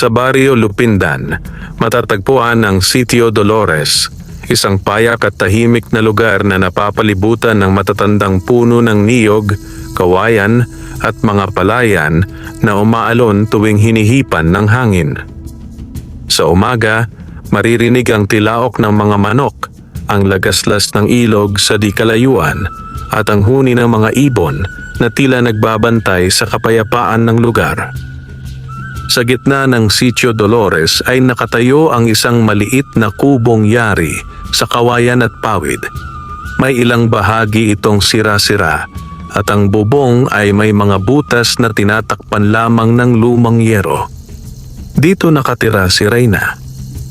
Sa baryo Lupindan, matatagpuan ang Sitio Dolores, isang payak at tahimik na lugar na napapalibutan ng matatandang puno ng niyog, kawayan at mga palayan na umaalon tuwing hinihipan ng hangin. Sa umaga, maririnig ang tilaok ng mga manok, ang lagaslas ng ilog sa di kalayuan at ang huni ng mga ibon na tila nagbabantay sa kapayapaan ng lugar. Sa gitna ng Sitio Dolores ay nakatayo ang isang maliit na kubong yari sa kawayan at pawid. May ilang bahagi itong sira-sira at ang bubong ay may mga butas na tinatakpan lamang ng lumang yero. Dito nakatira si Reyna,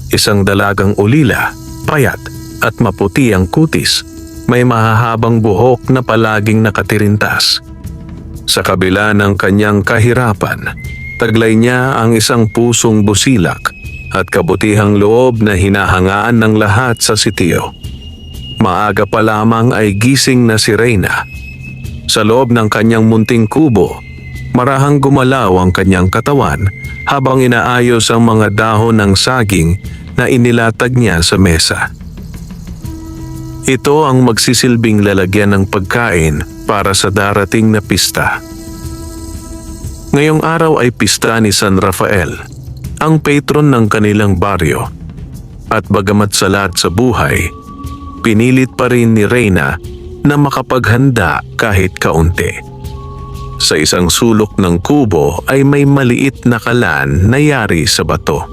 isang dalagang ulila, payat at maputi ang kutis. May mahahabang buhok na palaging nakatirintas. Sa kabila ng kanyang kahirapan, taglay niya ang isang pusong busilak at kabutihang loob na hinahangaan ng lahat sa sitio. Maaga pa lamang ay gising na si Reyna. Sa loob ng kanyang munting kubo, marahang gumalaw ang kanyang katawan habang inaayos ang mga dahon ng saging na inilatag niya sa mesa. Ito ang magsisilbing lalagyan ng pagkain para sa darating na pista. Ngayong araw ay pista ni San Rafael, ang patron ng kanilang baryo. At bagamat salat sa buhay, pinilit pa rin ni Reyna na makapaghanda kahit kaunti. Sa isang sulok ng kubo ay may maliit na kalan na yari sa bato.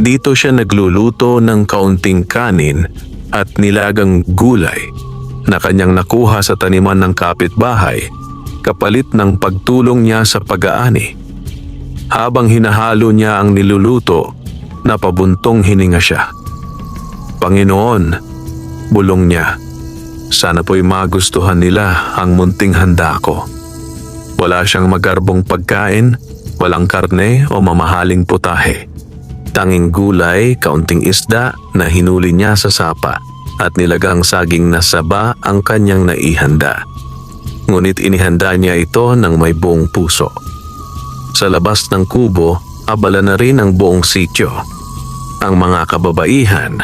Dito siya nagluluto ng kaunting kanin at nilagang gulay na kanyang nakuha sa taniman ng kapitbahay kapalit ng pagtulong niya sa pag-aani. Habang hinahalo niya ang niluluto, napabuntong hininga siya. Panginoon, bulong niya, sana po'y magustuhan nila ang munting handa ko. Wala siyang magarbong pagkain, walang karne o mamahaling putahe. Tanging gulay, kaunting isda na hinuli niya sa sapa at nilagang saging na saba ang kanyang naihanda. Ngunit inihanda niya ito ng may buong puso. Sa labas ng kubo, abala na rin ang buong sitio. Ang mga kababaihan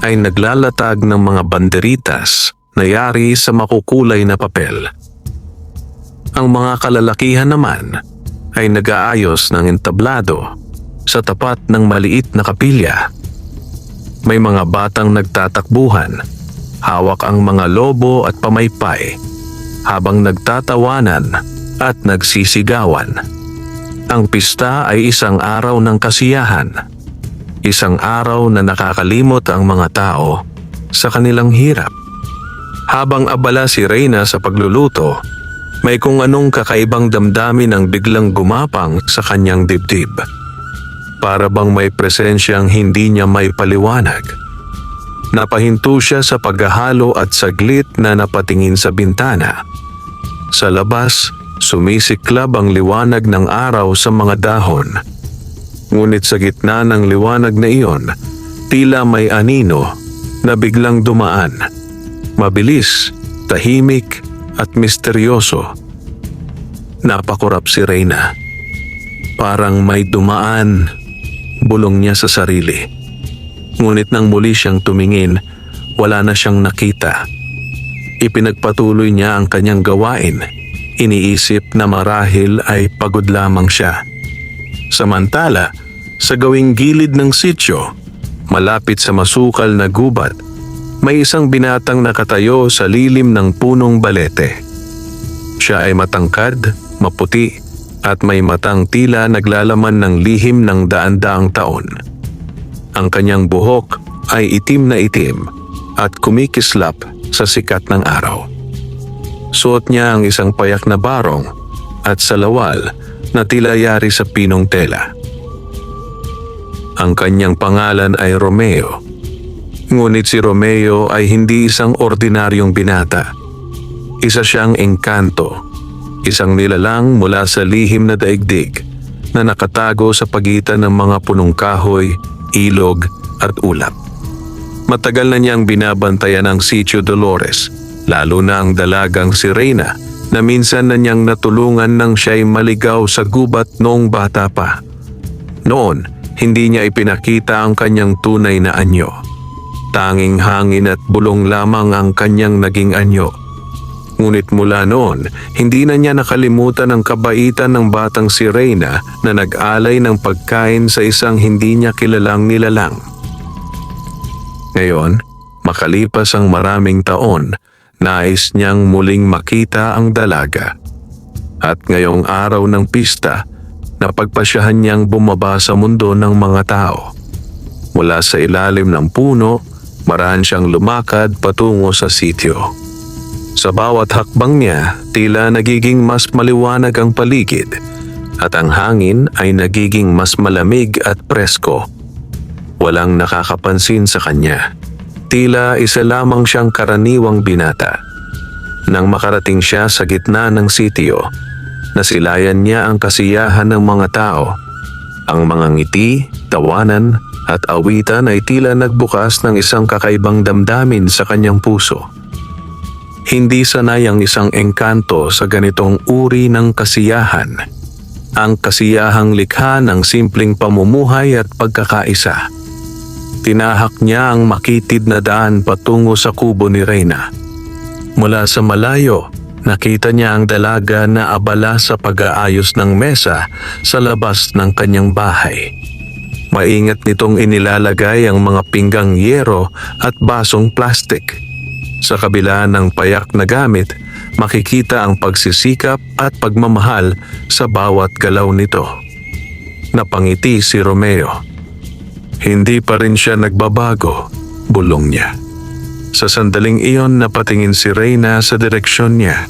ay naglalatag ng mga banderitas na yari sa makukulay na papel. Ang mga kalalakihan naman ay nag-aayos ng entablado sa tapat ng maliit na kapilya. May mga batang nagtatakbuhan, hawak ang mga lobo at pamaypay, habang nagtatawanan at nagsisigawan. Ang pista ay isang araw ng kasiyahan, isang araw na nakakalimot ang mga tao sa kanilang hirap. Habang abala si Reyna sa pagluluto, may kung anong kakaibang damdamin ang biglang gumapang sa kanyang dibdib. Para bang may presensyang hindi niya may paliwanag. Napahinto siya sa paghahalo at saglit na napatingin sa bintana. Sa labas, sumisiklab ang liwanag ng araw sa mga dahon. Ngunit sa gitna ng liwanag na iyon, tila may anino na biglang dumaan. Mabilis, tahimik at misteryoso. Napakurap si Reyna. Parang may dumaan, bulong niya sa sarili. Ngunit nang muli siyang tumingin, wala na siyang nakita. Ipinagpatuloy niya ang kanyang gawain. Iniisip na marahil ay pagod lamang siya. Samantala, sa gawing gilid ng sityo, malapit sa masukal na gubat, may isang binatang nakatayo sa lilim ng punong balete. Siya ay matangkad, maputi, at may matang tila naglalaman ng lihim ng daan-daang taon. Ang kanyang buhok ay itim na itim at kumikislap sa sikat ng araw. Suot niya ang isang payak na barong at salawal na tila yari sa pinong tela. Ang kanyang pangalan ay Romeo. Ngunit si Romeo ay hindi isang ordinaryong binata. Isa siyang engkanto, isang nilalang mula sa lihim na daigdig na nakatago sa pagitan ng mga punong kahoy, ilog at ulap. Matagal na niyang binabantayan ang Sitio Dolores, lalo na ang dalagang si Reyna na minsan na niyang natulungan nang siya'y maligaw sa gubat noong bata pa. Noon, hindi niya ipinakita ang kanyang tunay na anyo. Tanging hangin at bulong lamang ang kanyang naging anyo. Ngunit mula noon, hindi na niya nakalimutan ang kabaitan ng batang si Reyna na nag-alay ng pagkain sa isang hindi niya kilalang nilalang. Ngayon, makalipas ang maraming taon, nais niyang muling makita ang dalaga. At ngayong araw ng pista, napagpasyahan niyang bumaba sa mundo ng mga tao. Mula sa ilalim ng puno, maraan siyang lumakad patungo sa sityo. Sa bawat hakbang niya, tila nagiging mas maliwanag ang paligid at ang hangin ay nagiging mas malamig at presko. Walang nakakapansin sa kanya. Tila isa lamang siyang karaniwang binata. Nang makarating siya sa gitna ng sitio, nasilayan niya ang kasiyahan ng mga tao. Ang mga ngiti, tawanan at awitan ay tila nagbukas ng isang kakaibang damdamin sa kanyang puso. Hindi sanay ang isang engkanto sa ganitong uri ng kasiyahan. Ang kasiyahang likha ng simpleng pamumuhay at pagkakaisa. Tinahak niya ang makitid na daan patungo sa kubo ni Reyna. Mula sa malayo, nakita niya ang dalaga na abala sa pag-aayos ng mesa sa labas ng kanyang bahay. Maingat nitong inilalagay ang mga pinggang yero at basong plastik. Sa kabila ng payak na gamit, makikita ang pagsisikap at pagmamahal sa bawat galaw nito. Napangiti si Romeo. Hindi pa rin siya nagbabago, bulong niya. Sa sandaling iyon napatingin si Reyna sa direksyon niya.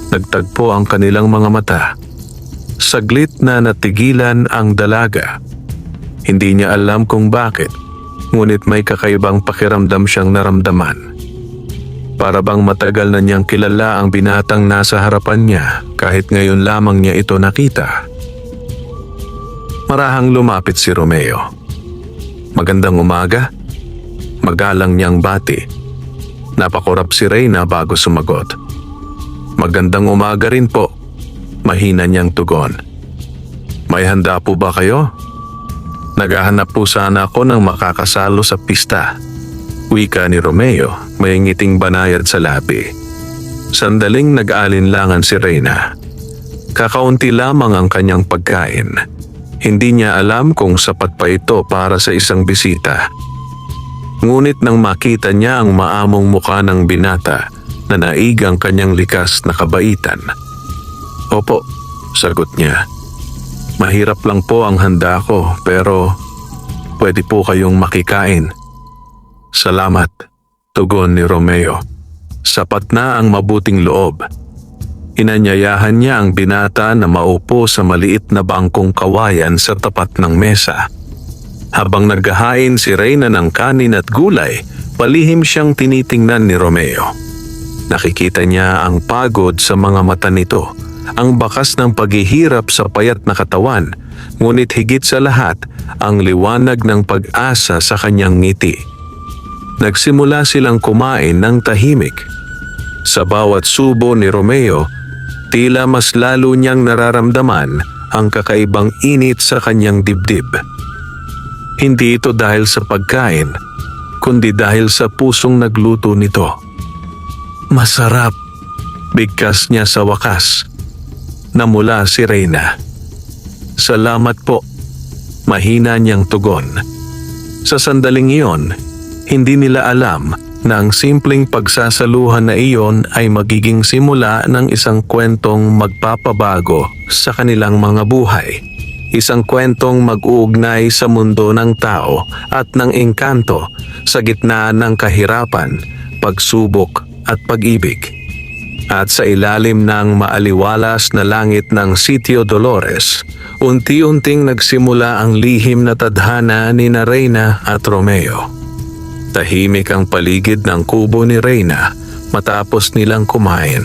Nagtagpo ang kanilang mga mata. Saglit na natigilan ang dalaga. Hindi niya alam kung bakit, ngunit may kakaibang pakiramdam siyang naramdaman. Para bang matagal na niyang kilala ang binatang nasa harapan niya kahit ngayon lamang niya ito nakita. Marahang lumapit si Romeo. Magandang umaga. Magalang niyang bati. Napakurap si Reyna bago sumagot. Magandang umaga rin po. Mahina niyang tugon. May handa po ba kayo? Naghahanap po sana ako ng makakasalo sa pista. Wika ni Romeo, may ngiting banayad sa labi. Sandaling nag-aalinlangan si Reyna. Kakaunti lamang ang kanyang pagkain. Hindi niya alam kung sapat pa ito para sa isang bisita. Ngunit nang makita niya ang maamong muka ng binata, nanaig ang kanyang likas na kabaitan. Opo, sagot niya. Mahirap lang po ang handa ko pero pwede po kayong makikain. Salamat, tugon ni Romeo. Sapat na ang mabuting loob. Inanyayahan niya ang binata na maupo sa maliit na bangkong kawayan sa tapat ng mesa. Habang naghahain si Reyna ng kanin at gulay, palihim siyang tinitingnan ni Romeo. Nakikita niya ang pagod sa mga mata nito, ang bakas ng paghihirap sa payat na katawan, ngunit higit sa lahat, ang liwanag ng pag-asa sa kanyang ngiti. Nagsimula silang kumain ng tahimik. Sa bawat subo ni Romeo, tila mas lalo niyang nararamdaman ang kakaibang init sa kanyang dibdib. Hindi ito dahil sa pagkain, kundi dahil sa pusong nagluto nito. Masarap, bigkas niya sa wakas. Namula si Reyna. Salamat po, mahina niyang tugon. Sa sandaling iyon, hindi nila alam na ang simpleng pagsasaluhan na iyon ay magiging simula ng isang kwentong magpapabago sa kanilang mga buhay. Isang kwentong mag-uugnay sa mundo ng tao at ng engkanto sa gitna ng kahirapan, pagsubok at pag-ibig. At sa ilalim ng maaliwalas na langit ng Sitio Dolores, unti-unting nagsimula ang lihim na tadhana ni Reyna at Romeo. Tahimik ang paligid ng kubo ni Reyna matapos nilang kumain.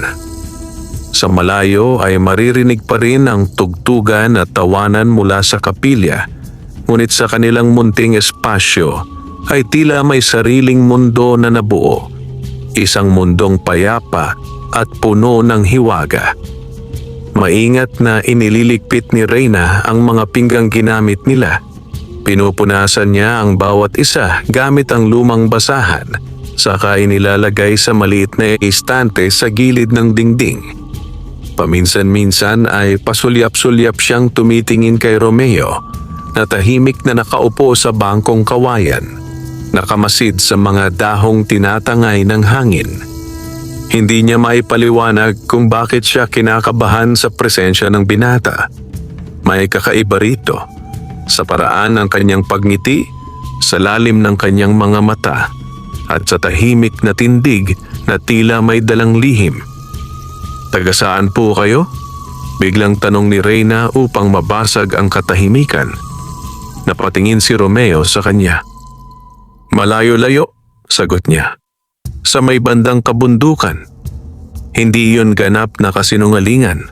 Sa malayo ay maririnig pa rin ang tugtugan at tawanan mula sa kapilya, ngunit sa kanilang munting espasyo ay tila may sariling mundo na nabuo, isang mundong payapa at puno ng hiwaga. Maingat na inililigpit ni Reyna ang mga pinggang ginamit nila. Pinupunasan niya ang bawat isa gamit ang lumang basahan, saka inilalagay sa maliit na istante sa gilid ng dingding. Paminsan-minsan ay pasulyap-sulyap siyang tumitingin kay Romeo na tahimik na nakaupo sa bangkong kawayan, nakamasid sa mga dahong tinatangay ng hangin. Hindi niya maipaliwanag kung bakit siya kinakabahan sa presensya ng binata. May kakaiba rito sa paraan ng kanyang pagngiti, sa lalim ng kanyang mga mata, at sa tahimik na tindig na tila may dalang lihim. "Taga saan po kayo?" Biglang tanong ni Reyna upang mabasag ang katahimikan. Napatingin si Romeo sa kanya. "Malayo-layo," sagot niya. "Sa may bandang kabundukan." Hindi iyon ganap na kasinungalingan.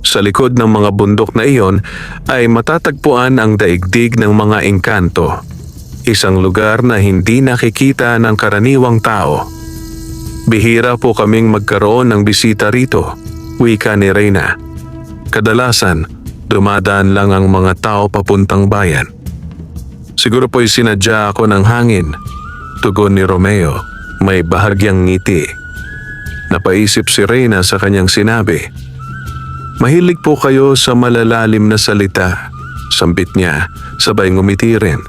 Sa likod ng mga bundok na iyon ay matatagpuan ang daigdig ng mga engkanto, isang lugar na hindi nakikita ng karaniwang tao. "Bihira po kaming magkaroon ng bisita rito," wika ni Reyna. "Kadalasan, dumadaan lang ang mga tao papuntang bayan." "Siguro po'y sinadya ako ng hangin," tugon ni Romeo, may bahagyang ngiti. Napaisip si Reyna sa kanyang sinabi. "Mahilig po kayo sa malalalim na salita," sambit niya, sabay ngumiti rin.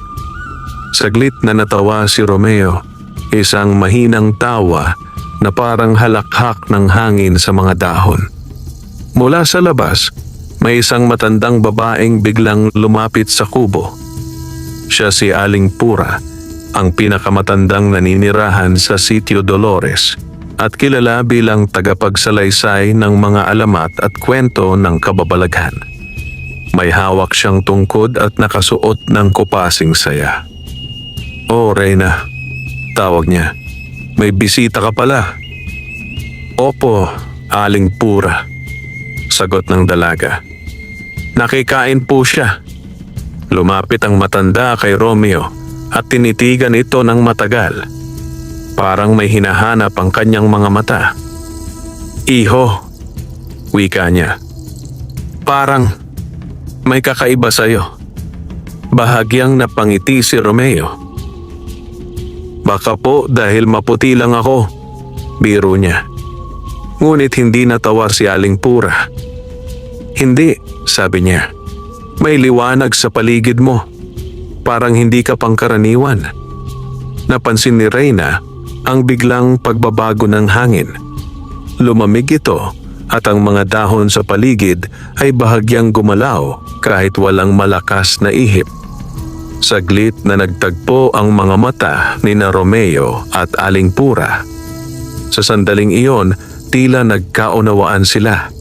Saglit na natawa si Romeo, isang mahinang tawa na parang halakhak ng hangin sa mga dahon. Mula sa labas, may isang matandang babaeng biglang lumapit sa kubo. Siya si Aling Pura, ang pinakamatandang naninirahan sa Sitio Dolores at kilala bilang tagapagsalaysay ng mga alamat at kwento ng kababalaghan. May hawak siyang tungkod at nakasuot ng kupasing saya. "Oh, Reyna," tawag niya. "May bisita ka pala." "Opo, Aling Pura," sagot ng dalaga. "Nakikain po siya." Lumapit ang matanda kay Romeo at tinitigan ito ng matagal. Parang may hinahanap ang kanyang mga mata. "Iho," wika niya. "Parang may kakaiba sa'yo." Bahagyang napangiti si Romeo. "Baka po dahil maputi lang ako," biro niya. Ngunit hindi natawa si Aling Pura. "Hindi," sabi niya. "May liwanag sa paligid mo. Parang hindi ka pangkaraniwan." Napansin ni Reyna ang biglang pagbabago ng hangin. Lumamig ito at ang mga dahon sa paligid ay bahagyang gumalaw kahit walang malakas na ihip. Saglit na nagtagpo ang mga mata ni na Romeo at Aling Pura. Sa sandaling iyon, tila nagkaunawaan sila.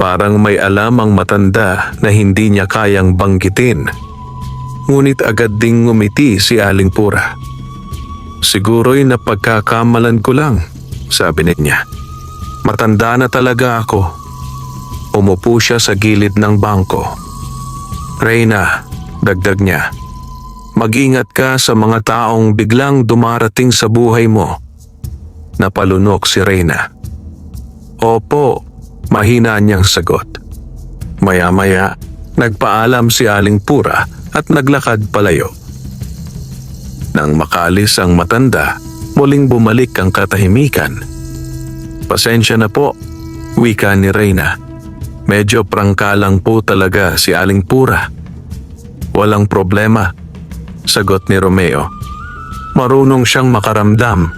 Parang may alam ang matanda na hindi niya kayang banggitin. Ngunit agad ding ngumiti si Aling Pura. "Siguro'y napagkakamalan ko lang," sabi niya. "Matanda na talaga ako." Umupo siya sa gilid ng bangko. "Reyna," dagdag niya, "mag-ingat ka sa mga taong biglang dumarating sa buhay mo." Napalunok si Reyna. "Opo," mahina niyang sagot. Maya-maya, nagpaalam si Aling Pura at naglakad palayo. Nang makalis ang matanda, muling bumalik ang katahimikan. "Pasensya na po," wika ni Reyna. "Medyo prangkalang po talaga si Aling Pura." "Walang problema," sagot ni Romeo. "Marunong siyang makaramdam."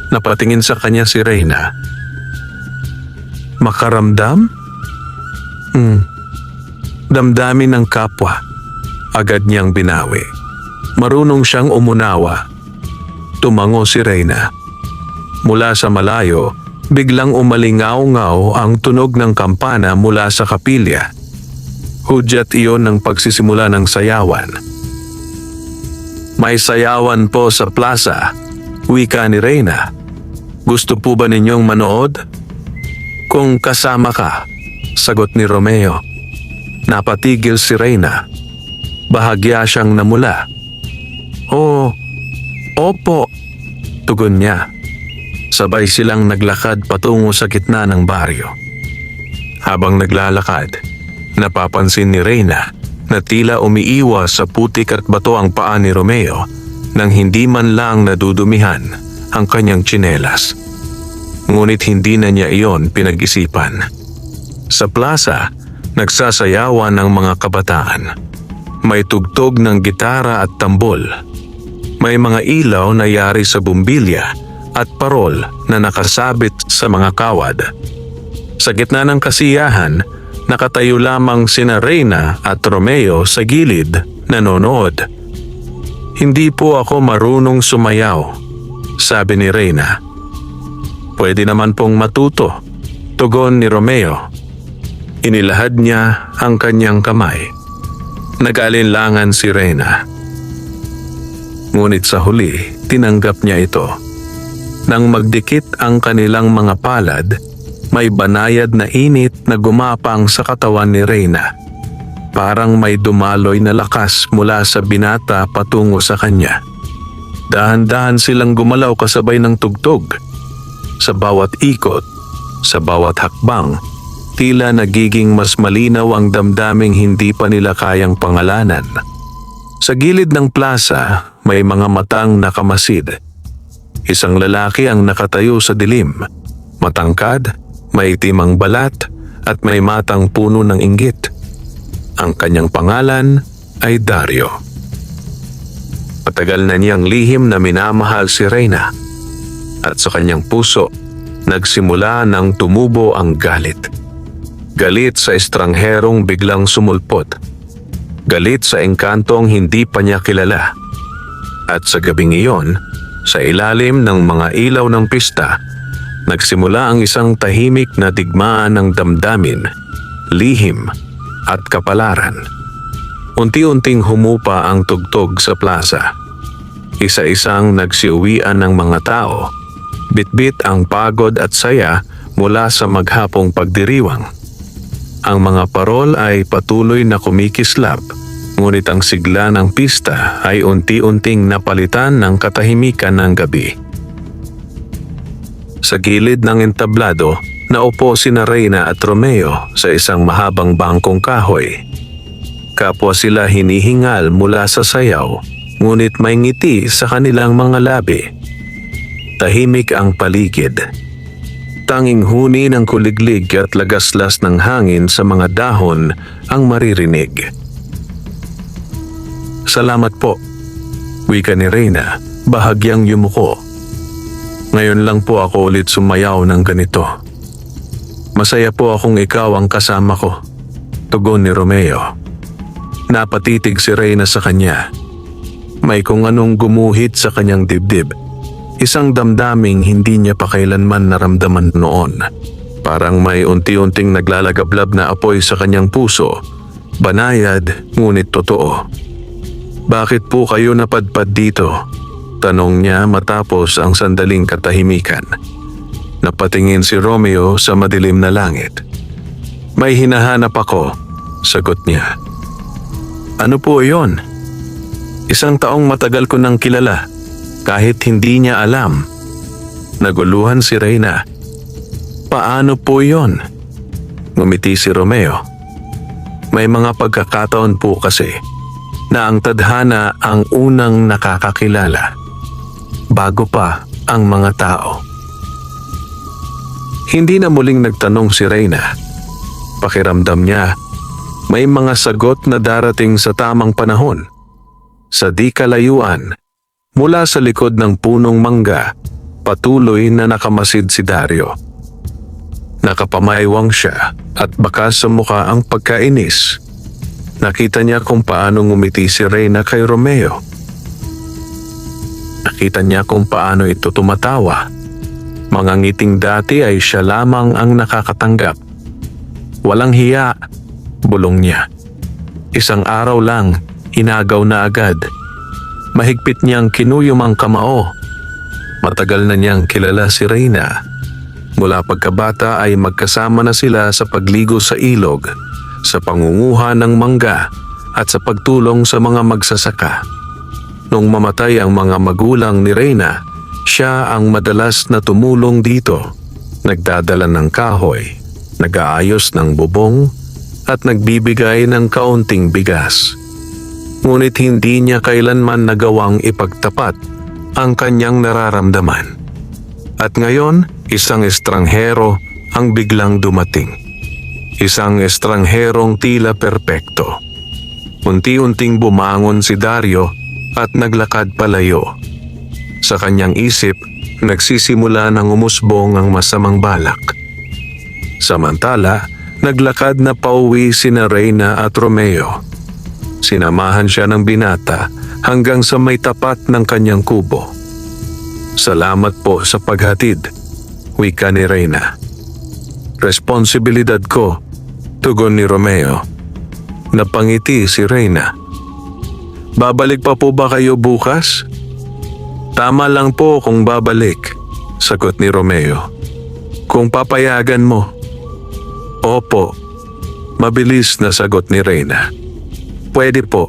Napatingin sa kanya si Reyna. "Makaramdam?" Damdamin ng kapwa." Agad niyang binawi. Marunong siyang umunawa. Tumango si Reyna. Mula sa malayo, biglang umalingaw-ngaw ang tunog ng kampana mula sa kapilya. Hudyat iyon ng pagsisimula ng sayawan. "May sayawan po sa plaza," wika ni Reyna. "Gusto po ba ninyong manood?" "Kung kasama ka," sagot ni Romeo. Napatigil si Reyna. Bahagya siyang namula. "Oh, opo," tugon niya. Sabay silang naglakad patungo sa gitna ng baryo. Habang naglalakad, napapansin ni Reyna na tila umiiwas sa putik at bato ang paa ni Romeo nang hindi man lang nadudumihan ang kanyang tsinelas. Ngunit hindi na niya iyon pinag-isipan. Sa plaza, nagsasayawan ang mga kabataan. May tugtog ng gitara at tambol. May mga ilaw na yari sa bumbilya at parol na nakasabit sa mga kawad. Sa gitna ng kasiyahan, nakatayo lamang sina Reyna at Romeo sa gilid, nanonood. "Hindi po ako marunong sumayaw," sabi ni Reyna. "Pwede naman pong matuto," tugon ni Romeo. Inilahad niya ang kanyang kamay. Nag-alinlangan si Reyna. Ngunit sa huli, tinanggap niya ito. Nang magdikit ang kanilang mga palad, may banayad na init na gumapang sa katawan ni Reyna. Parang may dumaloy na lakas mula sa binata patungo sa kanya. Dahan-dahan silang gumalaw kasabay ng tugtog. Sa bawat ikot, sa bawat hakbang, tila nagiging mas malinaw ang damdaming hindi pa nila kayang pangalanan. Sa gilid ng plaza, may mga matang nakamasid. Isang lalaki ang nakatayo sa dilim. Matangkad, may timang balat, at may matang puno ng inggit. Ang kanyang pangalan ay Dario. Matagal na niyang lihim na minamahal si Reyna. At sa kanyang puso, nagsimula nang tumubo ang galit. Galit sa estrangherong biglang sumulpot. Galit sa engkantong hindi pa niya kilala. At sa gabing iyon, sa ilalim ng mga ilaw ng pista, nagsimula ang isang tahimik na digmaan ng damdamin, lihim at kapalaran. Unti-unting humupa ang tugtog sa plaza. Isa-isang nagsiuwian ng mga tao. Bitbit ang pagod at saya mula sa maghapong pagdiriwang. Ang mga parol ay patuloy na kumikislap, ngunit ang sigla ng pista ay unti-unting napalitan ng katahimikan ng gabi. Sa gilid ng entablado, naupo sina Reyna at Romeo sa isang mahabang bangkong kahoy. Kapwa sila hinihingal mula sa sayaw, ngunit may ngiti sa kanilang mga labi. Tahimik ang paligid. Tanging huni ng kuliglig at lagaslas ng hangin sa mga dahon ang maririnig. "Salamat po," wika ni Reyna, bahagyang yumuko. "Ngayon lang po ako ulit sumayaw ng ganito. Masaya po akong ikaw ang kasama ko," tugon ni Romeo. Napatitig si Reyna sa kanya. May kung anong gumuhit sa kanyang dibdib. Isang damdaming hindi niya pa kailanman naramdaman noon. Parang may unti-unting naglalagablab na apoy sa kanyang puso. Banayad, ngunit totoo. "Bakit po kayo napadpad dito?" tanong niya matapos ang sandaling katahimikan. Napatingin si Romeo sa madilim na langit. "May hinahanap ako," sagot niya. "Ano po iyon?" "Isang taong matagal ko nang kilala, kahit hindi niya alam." Naguluhan si Reyna. "Paano po iyon?" Ngumiti si Romeo. "May mga pagkakataon po kasi na ang tadhana ang unang nakakakilala, bago pa ang mga tao." Hindi na muling nagtanong si Reyna. Pakiramdam niya, may mga sagot na darating sa tamang panahon. Sa di kalayuan, mula sa likod ng punong mangga, patuloy na nakamasid si Dario. Nakapamaywang siya at bakas sa mukha ang pagkainis. Nakita niya kung paano ngumiti si Reyna kay Romeo. Nakita niya kung paano ito tumatawa. Mga ngiting dati ay siya lamang ang nakakatanggap. "Walang hiya," bulong niya. Isang araw lang, inagaw na agad. Mahigpit niyang kinuyom ang kamao. Matagal na niyang kilala si Reyna. Mula pagkabata ay magkasama na sila sa pagligo sa ilog, sa pangunguha ng mangga at sa pagtulong sa mga magsasaka. Nung mamatay ang mga magulang ni Reyna, siya ang madalas na tumulong dito. Nagdadala ng kahoy, nag-aayos ng bubong at nagbibigay ng kaunting bigas. Ngunit hindi niya kailanman nagawang ipagtapat ang kanyang nararamdaman. At ngayon, isang estranghero ang biglang dumating. Isang estrangherong tila perpekto. Unti-unting bumangon si Dario at naglakad palayo. Sa kanyang isip, nagsisimula ng umusbong ang masamang balak. Samantala, naglakad na pauwi sina Reyna at Romeo. Sinamahan siya ng binata hanggang sa may tapat ng kanyang kubo. "Salamat po sa paghatid," wika ni Reyna. "Responsibilidad ko," tugon ni Romeo. Napangiti si Reyna. "Babalik pa po ba kayo bukas?" "Tama lang po kung babalik," sagot ni Romeo. "Kung papayagan mo." "Opo," mabilis na sagot ni Reyna. "Pwede po."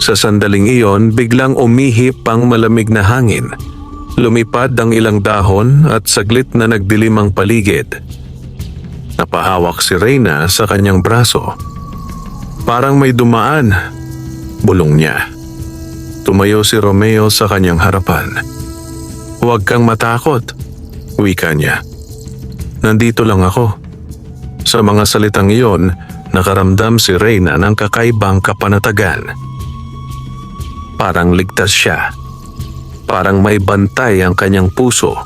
Sa sandaling iyon, biglang umihip ang malamig na hangin. Lumipad ang ilang dahon at saglit na nagdilim ang paligid. Napahawak si Reyna sa kanyang braso. "Parang may dumaan," bulong niya. Tumayo si Romeo sa kanyang harapan. "Huwag kang matakot," wika niya. "Nandito lang ako." Sa mga salitang iyon, nakaramdam si Reyna ng kakaibang kapanatagan. Parang ligtas siya. Parang may bantay ang kanyang puso.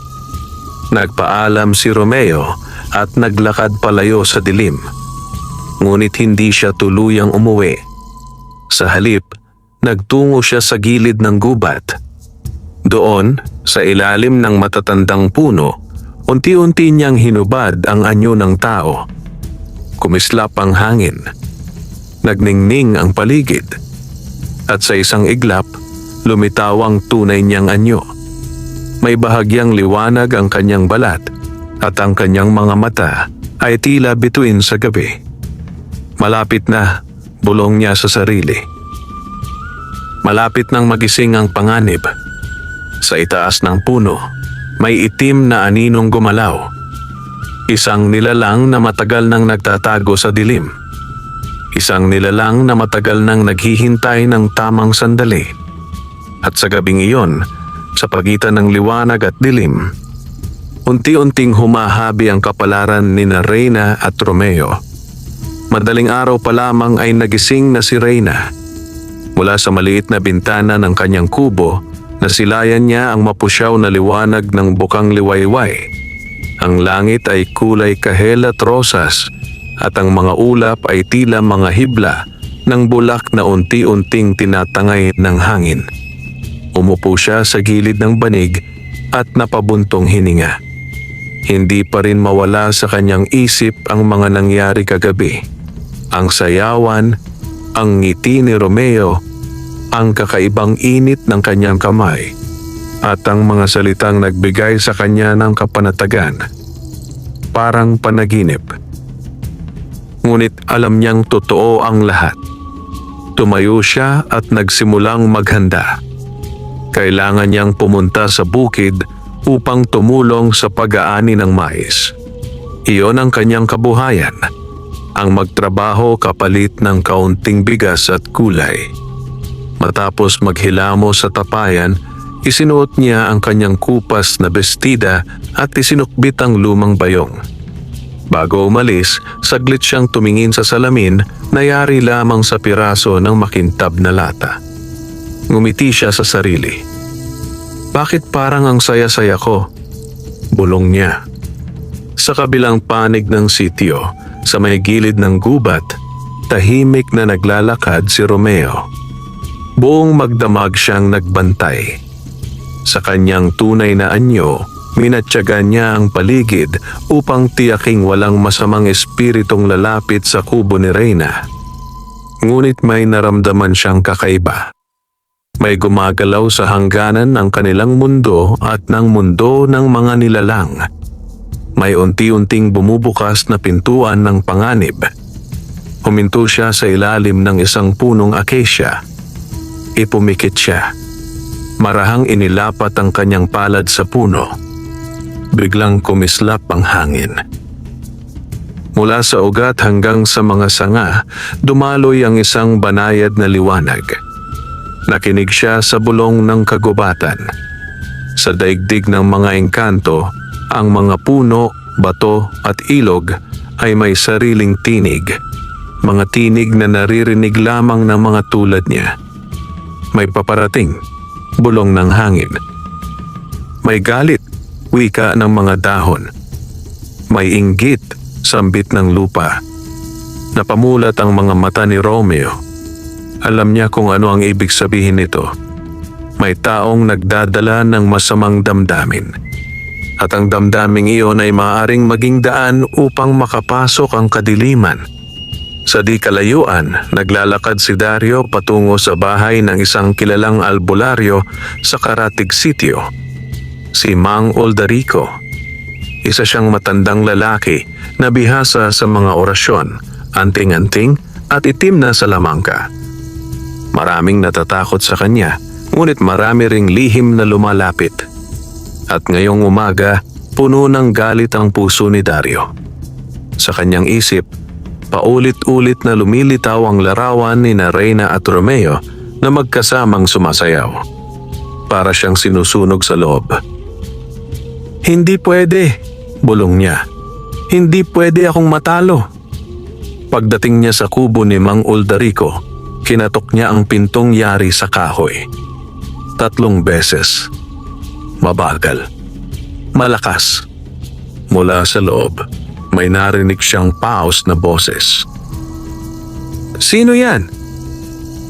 Nagpaalam si Romeo at naglakad palayo sa dilim. Ngunit hindi siya tuluyang umuwi. Sa halip, nagtungo siya sa gilid ng gubat. Doon, sa ilalim ng matatandang puno, unti-unti niyang hinubad ang anyo ng tao. Kumislap ang hangin. Nagningning ang paligid. At sa isang iglap, lumitaw ang tunay niyang anyo. May bahagyang liwanag ang kanyang balat at ang kanyang mga mata ay tila bituin sa gabi. Malapit na, bulong niya sa sarili. Malapit nang magising ang panganib. Sa itaas ng puno, may itim na aninong gumalaw. Isang nilalang na matagal nang nagtatago sa dilim. Isang nilalang na matagal nang naghihintay ng tamang sandali. At sa gabing iyon, sa pagitan ng liwanag at dilim, unti-unting humahabi ang kapalaran ni Reyna at Romeo. Madaling araw pa lamang ay nagising na si Reyna. Mula sa maliit na bintana ng kanyang kubo, nasilayan niya ang mapusyaw na liwanag ng bukang liwayway. Ang langit ay kulay kahel at rosas at ang mga ulap ay tila mga hibla ng bulak na unti-unting tinatangay ng hangin. Umupo siya sa gilid ng banig at napabuntong hininga. Hindi pa rin mawala sa kanyang isip ang mga nangyari kagabi. Ang sayawan, ang ngiti ni Romeo, ang kakaibang init ng kanyang kamay, at ang mga salitang nagbigay sa kanya ng kapanatagan. Parang panaginip. Ngunit alam niyang totoo ang lahat. Tumayo siya at nagsimulang maghanda. Kailangan niyang pumunta sa bukid upang tumulong sa pag-aani ng mais. Iyon ang kanyang kabuhayan, ang magtrabaho kapalit ng kaunting bigas at gulay. Matapos maghilamos sa tapayan, isinuot niya ang kanyang kupas na bestida at isinukbit ang lumang bayong. Bago umalis, saglit siyang tumingin sa salamin na yari lamang sa piraso ng makintab na lata. Ngumiti siya sa sarili. "Bakit parang ang saya-saya ko?" bulong niya. Sa kabilang panig ng sitio, sa may gilid ng gubat, tahimik na naglalakad si Romeo. Buong magdamag siyang nagbantay. Sa kanyang tunay na anyo, minatyaga niya ang paligid upang tiyaking walang masamang espiritong lalapit sa kubo ni Reyna. Ngunit may naramdaman siyang kakaiba. May gumagalaw sa hangganan ng kanilang mundo at ng mundo ng mga nilalang. May unti-unting bumubukas na pintuan ng panganib. Huminto siya sa ilalim ng isang punong acacia. Ipumikit siya. Marahang inilapat ang kanyang palad sa puno. Biglang kumislap ang hangin. Mula sa ugat hanggang sa mga sanga, dumaloy ang isang banayad na liwanag. Nakinig siya sa bulong ng kagubatan. Sa daigdig ng mga engkanto, ang mga puno, bato at ilog ay may sariling tinig. Mga tinig na naririnig lamang ng mga tulad niya. May paparating, bulong ng hangin. May galit, wika ng mga dahon. May inggit, sambit ng lupa. Napamulat ang mga mata ni Romeo. Alam niya kung ano ang ibig sabihin nito. May taong nagdadala ng masamang damdamin. At ang damdaming iyon ay maaaring maging daan upang makapasok ang kadiliman. Sa di kalayuan, naglalakad si Dario patungo sa bahay ng isang kilalang albularyo sa Karatig Sitio. Si Mang Oldarico. Isa siyang matandang lalaki na bihasa sa mga orasyon, anting-anting at itim na salamangka. Maraming natatakot sa kanya, ngunit marami ring lihim na lumalapit. At ngayong umaga, puno ng galit ang puso ni Dario. Sa kanyang isip, paulit-ulit na lumilitaw ang larawan ni Reyna at Romeo na magkasamang sumasayaw. Para siyang sinusunog sa loob. "Hindi pwede," bulong niya. "Hindi pwede akong matalo." Pagdating niya sa kubo ni Mang Oldarico, kinatok niya ang pintong yari sa kahoy. 3 beses. Mabagal. Malakas. Mula sa loob, may narinig siyang paos na boses. "Sino yan?"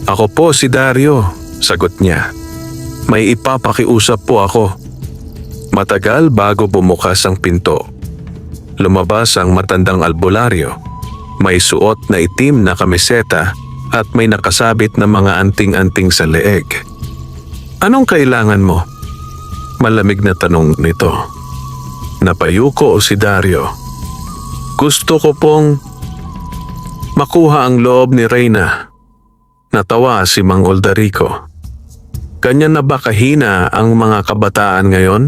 "Ako po si Dario," sagot niya. "May ipapakiusap po ako." Matagal bago bumukas ang pinto. Lumabas ang matandang albularyo. May suot na itim na kamiseta at may nakasabit na mga anting-anting sa leeg. "Anong kailangan mo?" Malamig na tanong nito. Napayuko si Dario. "Gusto ko pong makuha ang loob ni Reyna." Natawa si Mang Oldarico. "Ganyan na ba kahina ang mga kabataan ngayon?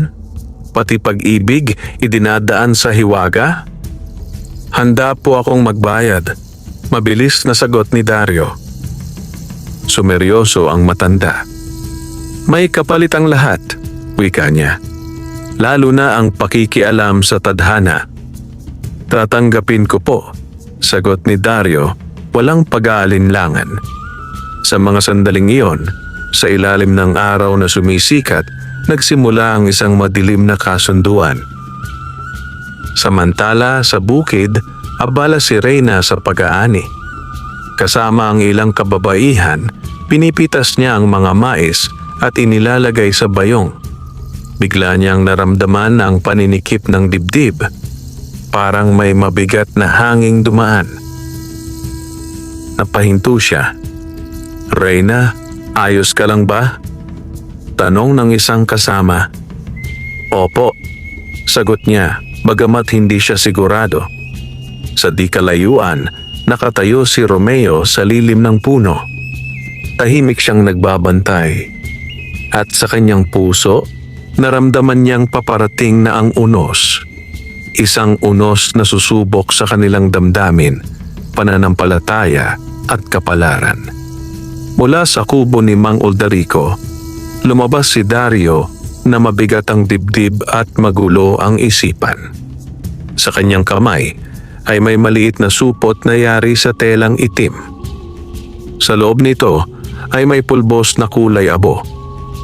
Pati pag-ibig idinadaan sa hiwaga?" "Handa po akong magbayad," mabilis na sagot ni Dario. Sumeryoso ang matanda. "May kapalit ang lahat," wika niya. "Lalo na ang pakikialam sa tadhana." "Tatanggapin ko po," sagot ni Dario, walang pag-aalinlangan. Sa mga sandaling iyon, sa ilalim ng araw na sumisikat, nagsimula ang isang madilim na kasunduan. Samantala sa bukid, abala si Reyna sa pag-aani. Kasama ang ilang kababaihan, pinipitas niya ang mga mais at inilalagay sa bayong. Bigla niyang naramdaman ang paninikip ng dibdib. Parang may mabigat na hanging dumaan. Napahinto siya. "Reyna, ayos ka lang ba?" tanong ng isang kasama. "Opo," sagot niya, bagamat hindi siya sigurado. Sa di kalayuan, nakatayo si Romeo sa lilim ng puno. Tahimik siyang nagbabantay. At sa kanyang puso, naramdaman niyang paparating na ang unos. Isang unos na susubok sa kanilang damdamin, pananampalataya at kapalaran. Mula sa kubo ni Mang Oldarico, lumabas si Dario na mabigat ang dibdib at magulo ang isipan. Sa kanyang kamay ay may maliit na supot na yari sa telang itim. Sa loob nito ay may pulbos na kulay abo,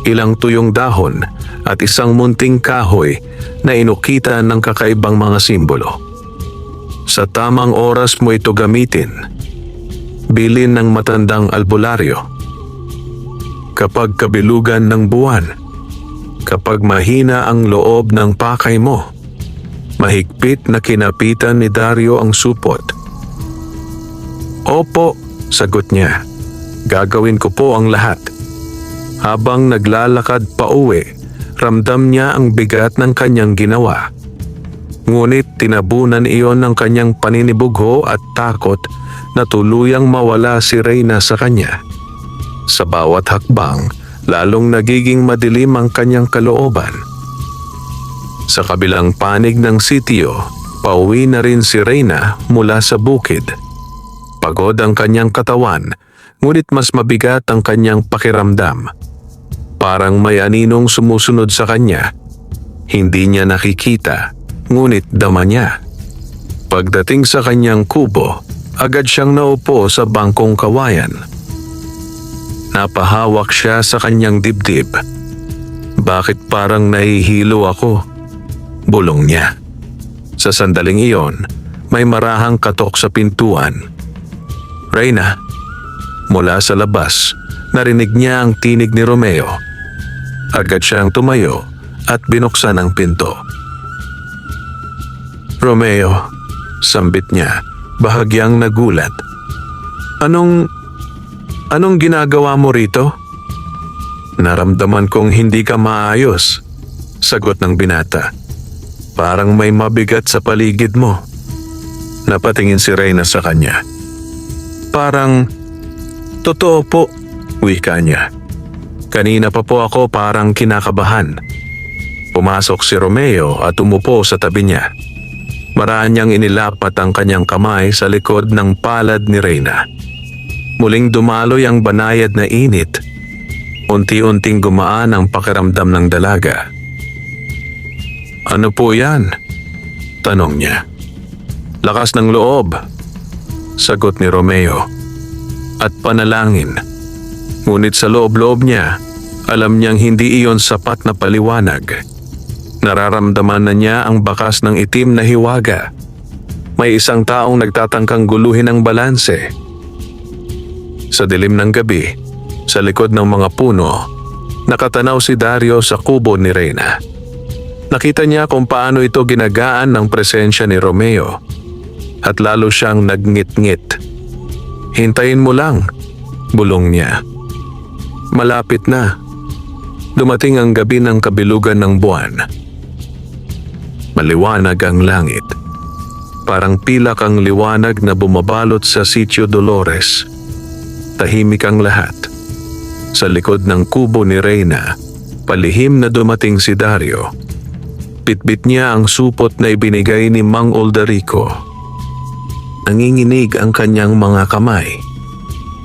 ilang tuyong dahon at isang munting kahoy na inukitan ng kakaibang mga simbolo. "Sa tamang oras mo ito gamitin," bilin ng matandang albularyo. "Kapag kabilugan ng buwan, kapag mahina ang loob ng pakay mo." Mahigpit na kinapitan ni Dario ang supot. "Opo," sagot niya. "Gagawin ko po ang lahat." Habang naglalakad pa uwi, ramdam niya ang bigat ng kanyang ginawa. Ngunit tinabunan iyon ng kanyang paninibugho at takot na tuluyang mawala si Reyna sa kanya. Sa bawat hakbang, lalong nagiging madilim ang kanyang kalooban. Sa kabilang panig ng sitio, Pauwi na rin si Reyna mula sa bukid. Pagod ang kanyang katawan, ngunit mas mabigat ang kanyang pakiramdam. Parang may aninong sumusunod sa kanya. Hindi niya nakikita, ngunit dama niya. Pagdating sa kanyang kubo, agad siyang naupo sa bangkong kawayan. Napahawak siya sa kanyang dibdib. Bakit parang nahihilo ako? Bulong niya. Sa sandaling iyon, may marahang katok sa pintuan. Reyna, mula sa labas, narinig niya ang tinig ni Romeo. Agad siyang tumayo at binuksan ang pinto. Romeo, sambit niya, bahagyang nagulat. Anong ginagawa mo rito? Naramdaman kong hindi ka maayos, sagot ng binata. Parang may mabigat sa paligid mo. Napatingin si Reyna sa kanya. Parang, totoo po, wika niya. Kanina pa po ako parang kinakabahan. Pumasok si Romeo at umupo sa tabi niya. Maraan niyang inilapat ang kanyang kamay sa likod ng palad ni Reyna. Muling dumaloy ang banayad na init. Unti-unting gumaan ang pakiramdam ng dalaga. Ano po yan? Tanong niya. Lakas ng loob, sagot ni Romeo. At panalangin. Ngunit sa loob-loob niya, alam niyang hindi iyon sapat na paliwanag. Nararamdaman na niya ang bakas ng itim na hiwaga. May isang taong nagtatangkang guluhin ang balanse. Sa dilim ng gabi, sa likod ng mga puno, nakatanaw si Dario sa kubo ni Reyna. Nakita niya kung paano ito ginagaan ng presensya ni Romeo at lalo siyang nagngit-ngit. Hintayin mo lang, bulong niya. Malapit na. Dumating ang gabi ng kabilugan ng buwan. Maliwanag ang langit. Parang pilak ang liwanag na bumabalot sa Sitio Dolores. Tahimik ang lahat. Sa likod ng kubo ni Reyna, palihim na dumating si Dario. Bitbit niya ang supot na ibinigay ni Mang Oldarico. Nanginginig ang kanyang mga kamay.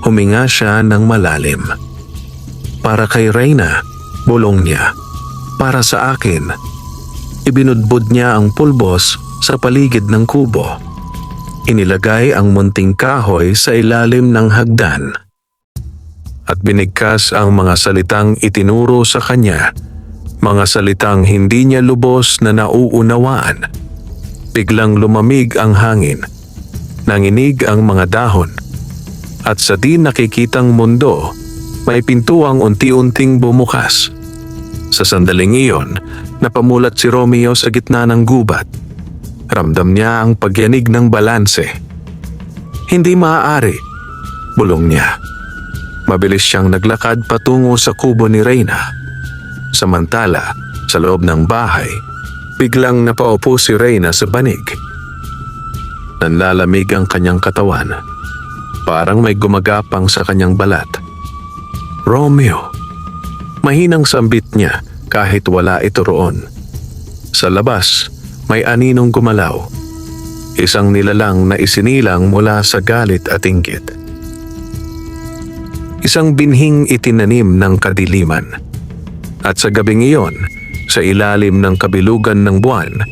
Huminga siya ng malalim. Para kay Reyna, bulong niya. Para sa akin. Ibinudbud niya ang pulbos sa paligid ng kubo. Inilagay ang munting kahoy sa ilalim ng hagdan. At binigkas ang mga salitang itinuro sa kanya. Mga salitang hindi niya lubos na nauunawaan. Biglang lumamig ang hangin. Nanginig ang mga dahon. At sa di nakikitang mundo, may pintuang unti-unting bumukas. Sa sandaling iyon, napamulat si Romeo sa gitna ng gubat. Ramdam niya ang pagyanig ng balanse. Hindi maaari, bulong niya. Mabilis siyang naglakad patungo sa kubo ni Reyna. Samantala, sa loob ng bahay, biglang napaupo si Reyna sa banig. Nanlalamig ang kanyang katawan. Parang may gumagapang sa kanyang balat. Romeo. Mahinang sambit niya kahit wala ito roon. Sa labas, may aninong gumalaw. Isang nilalang na isinilang mula sa galit at inggit. Isang binhing itinanim ng kadiliman. At sa gabing iyon, sa ilalim ng kabilugan ng buwan,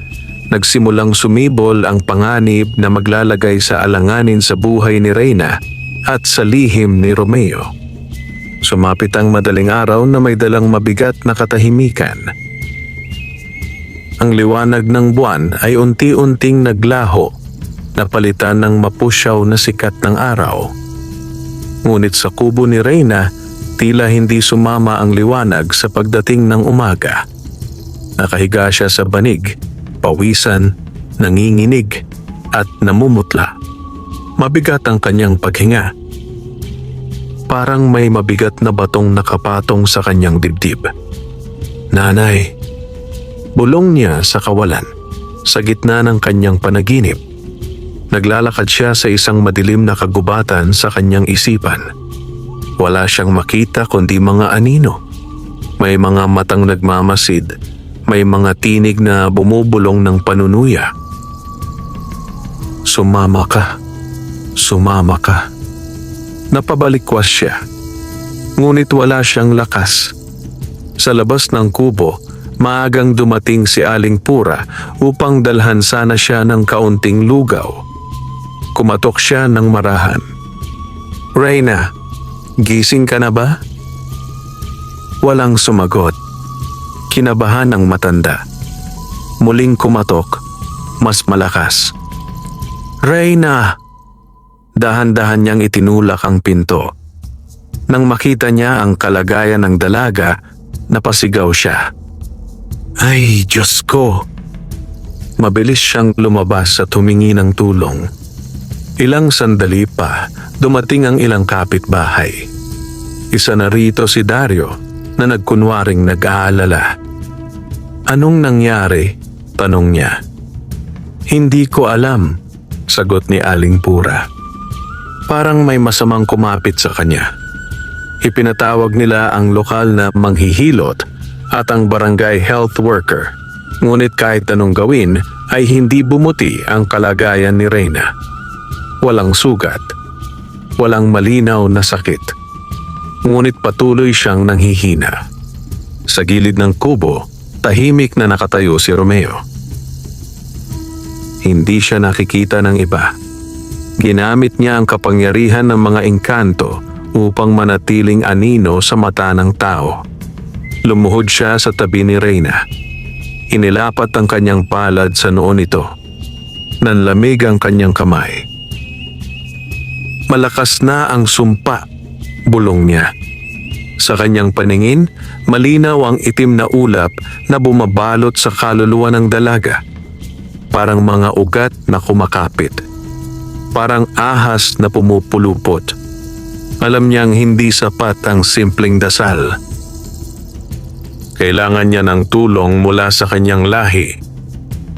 nagsimulang sumibol ang panganib na maglalagay sa alanganin sa buhay ni Reyna at sa lihim ni Romeo. Sumapit ang madaling araw na may dalang mabigat na katahimikan. Ang liwanag ng buwan ay unti-unting naglaho, napalitan ng mapusyaw na sikat ng araw. Ngunit sa kubo ni Reyna, tila hindi sumama ang liwanag sa pagdating ng umaga. Nakahiga siya sa banig, pawisan, nanginginig, at namumutla. Mabigat ang kanyang paghinga. Parang may mabigat na batong nakapatong sa kanyang dibdib. Nanay, bulong niya sa kawalan, sa gitna ng kanyang panaginip. Naglalakad siya sa isang madilim na kagubatan sa kanyang isipan. Wala siyang makita kundi mga anino. May mga matang nagmamasid, may mga tinig na bumubulong ng panunuya. Sumama ka. Sumama ka. Napabalikwas siya. Ngunit wala siyang lakas. Sa labas ng kubo, maagang dumating si Aling Pura upang dalhan sana siya ng kaunting lugaw. Kumatok siya ng marahan. "Reyna, gising ka na ba?" Walang sumagot. Kinabahan ang matanda. Muling kumatok, mas malakas. "Reyna!" Dahan-dahan niyang itinulak ang pinto. Nang makita niya ang kalagayan ng dalaga, napasigaw siya. "Ay, Diyos ko!" Mabilis siyang lumabas at humingi ng tulong. Ilang sandali pa, dumating ang ilang kapitbahay. Isa na rito si Dario na nagkunwaring nag-aalala. "Anong nangyari?" tanong niya. "Hindi ko alam," sagot ni Aling Pura. Parang may masamang kumapit sa kanya. Ipinatawag nila ang lokal na manghihilot at ang barangay health worker. Ngunit kahit anong gawin ay hindi bumuti ang kalagayan ni Reyna. Walang sugat, walang malinaw na sakit. Ngunit patuloy siyang nanghihina. Sa gilid ng kubo, tahimik na nakatayo si Romeo. Hindi siya nakikita ng iba. Ginamit niya ang kapangyarihan ng mga engkanto upang manatiling anino sa mata ng tao. Lumuhod siya sa tabi ni Reyna. Inilapat ang kanyang palad sa noo nito. Nanlamig ang kanyang kamay. Malakas na ang sumpa, bulong niya. Sa kanyang paningin, malinaw ang itim na ulap na bumabalot sa kaluluwa ng dalaga. Parang mga ugat na kumakapit. Parang ahas na pumupulupot. Alam niyang hindi sapat ang simpleng dasal. Kailangan niya ng tulong mula sa kanyang lahi.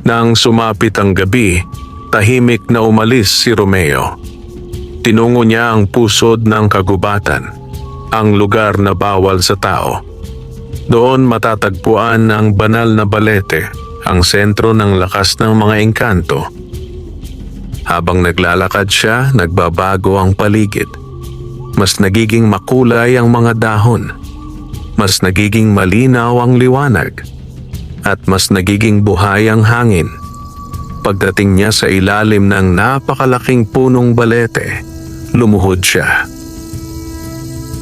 Nang sumapit ang gabi, tahimik na umalis si Romeo. Tinungo niya ang pusod ng kagubatan, ang lugar na bawal sa tao. Doon matatagpuan ang banal na balete, ang sentro ng lakas ng mga engkanto. Habang naglalakad siya, nagbabago ang paligid. Mas nagiging makulay ang mga dahon. Mas nagiging malinaw ang liwanag. At mas nagiging buhay ang hangin. Pagdating niya sa ilalim ng napakalaking punong balete, lumuhod siya.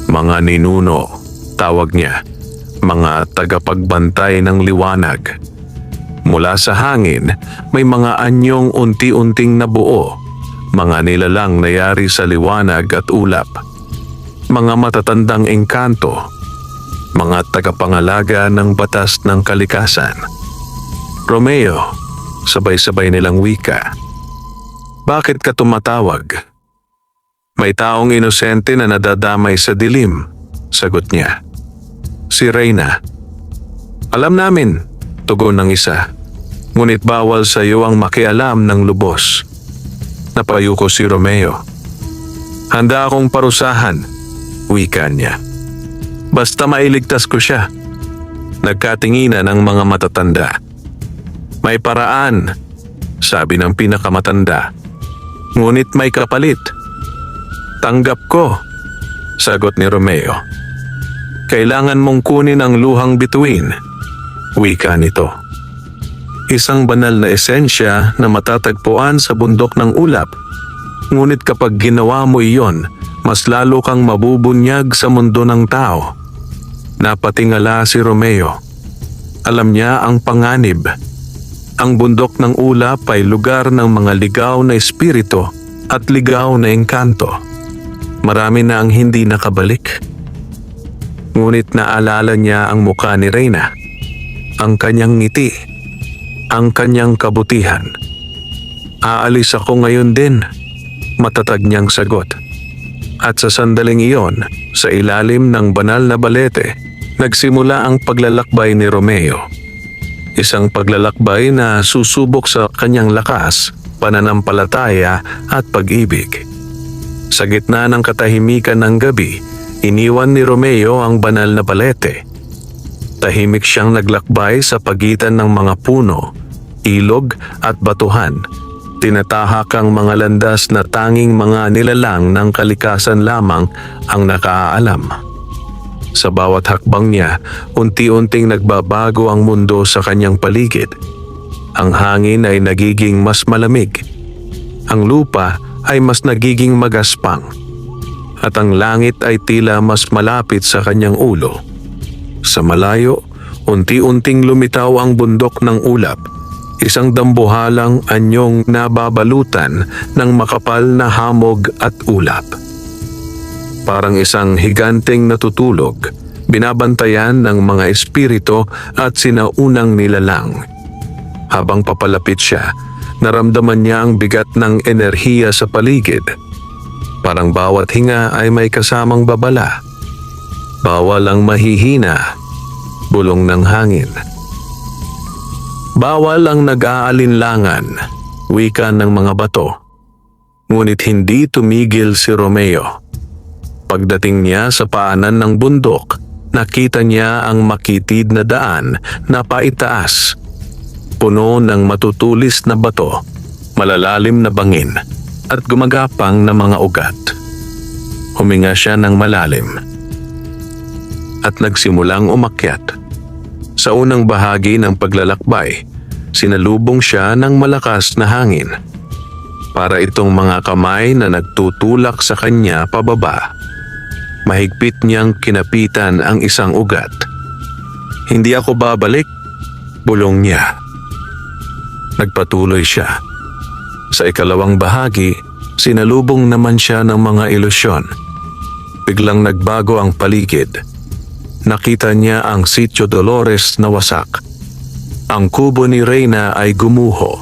"Mga ninuno," tawag niya. "Mga tagapagbantay ng liwanag." Mula sa hangin, may mga anyong unti-unting nabuo. Mga nilalang na yari sa liwanag at ulap. Mga matatandang engkanto, mga tagapangalaga ng batas ng kalikasan. "Romeo," sabay-sabay nilang wika. "Bakit ka tumatawag?" "May taong inosente na nadadamay sa dilim," sagot niya. "Si Reyna." "Alam namin," tugon ng isa. "Ngunit bawal sa iyo ang makialam ng lubos." Napayuko si Romeo. "Handa akong parusahan," wika niya. "Basta mailigtas ko siya." Nagkatinginan ang mga matatanda. "May paraan," sabi ng pinakamatanda. "Ngunit may kapalit." "Tanggap ko," sagot ni Romeo. "Kailangan mong kunin ang luhang bituin," wika nito. Isang banal na esensya na matatagpuan sa bundok ng ulap. Ngunit kapag ginawa mo iyon, mas lalo kang mabubunyag sa mundo ng tao. Napatingala si Romeo. Alam niya ang panganib. Ang bundok ng ulap ay lugar ng mga ligaw na espiritu at ligaw na engkanto. Marami na ang hindi nakabalik. Ngunit naalala niya ang mukha ni Reyna, ang kanyang ngiti, ang kanyang kabutihan. "Aalis ako ngayon din," matatag niyang sagot. At sa sandaling iyon, sa ilalim ng banal na balete, nagsimula ang paglalakbay ni Romeo. Isang paglalakbay na susubok sa kanyang lakas, pananampalataya at pag-ibig. Sa gitna ng katahimikan ng gabi, iniwan ni Romeo ang banal na balete. Tahimik siyang naglakbay sa pagitan ng mga puno, ilog at batuhan, Tinatahak ang mga landas na tanging mga nilalang ng kalikasan lamang ang nakaalam. Sa bawat hakbang niya, unti-unting nagbabago ang mundo sa kanyang paligid. Ang hangin ay nagiging mas malamig. Ang lupa ay mas nagiging magaspang. At ang langit ay tila mas malapit sa kanyang ulo. Sa malayo, unti-unting lumitaw ang bundok ng ulap. Isang dambuhalang anyong nababalutan ng makapal na hamog at ulap. Parang isang higanteng natutulog, binabantayan ng mga espiritu at sinaunang nilalang. Habang papalapit siya, naramdaman niya ang bigat ng enerhiya sa paligid. Parang bawat hinga ay may kasamang babala. Bawal ang mahihina, bulong ng hangin. Bawal ang nag-aalinlangan, wika ng mga bato. Ngunit hindi tumigil si Romeo. Pagdating niya sa paanan ng bundok, nakita niya ang makitid na daan na paitaas. Puno ng matutulis na bato, malalalim na bangin, at gumagapang na mga ugat. Huminga siya ng malalim at nagsimulang umakyat. Sa unang bahagi ng paglalakbay, sinalubong siya ng malakas na hangin. Para itong mga kamay na nagtutulak sa kanya pababa. Mahigpit niyang kinapitan ang isang ugat. "Hindi ako babalik," bulong niya. Nagpatuloy siya. Sa ikalawang bahagi, sinalubong naman siya ng mga ilusyon. Biglang nagbago ang paligid. Nakita niya ang Sitio Dolores na wasak. Ang kubo ni Reyna ay gumuho.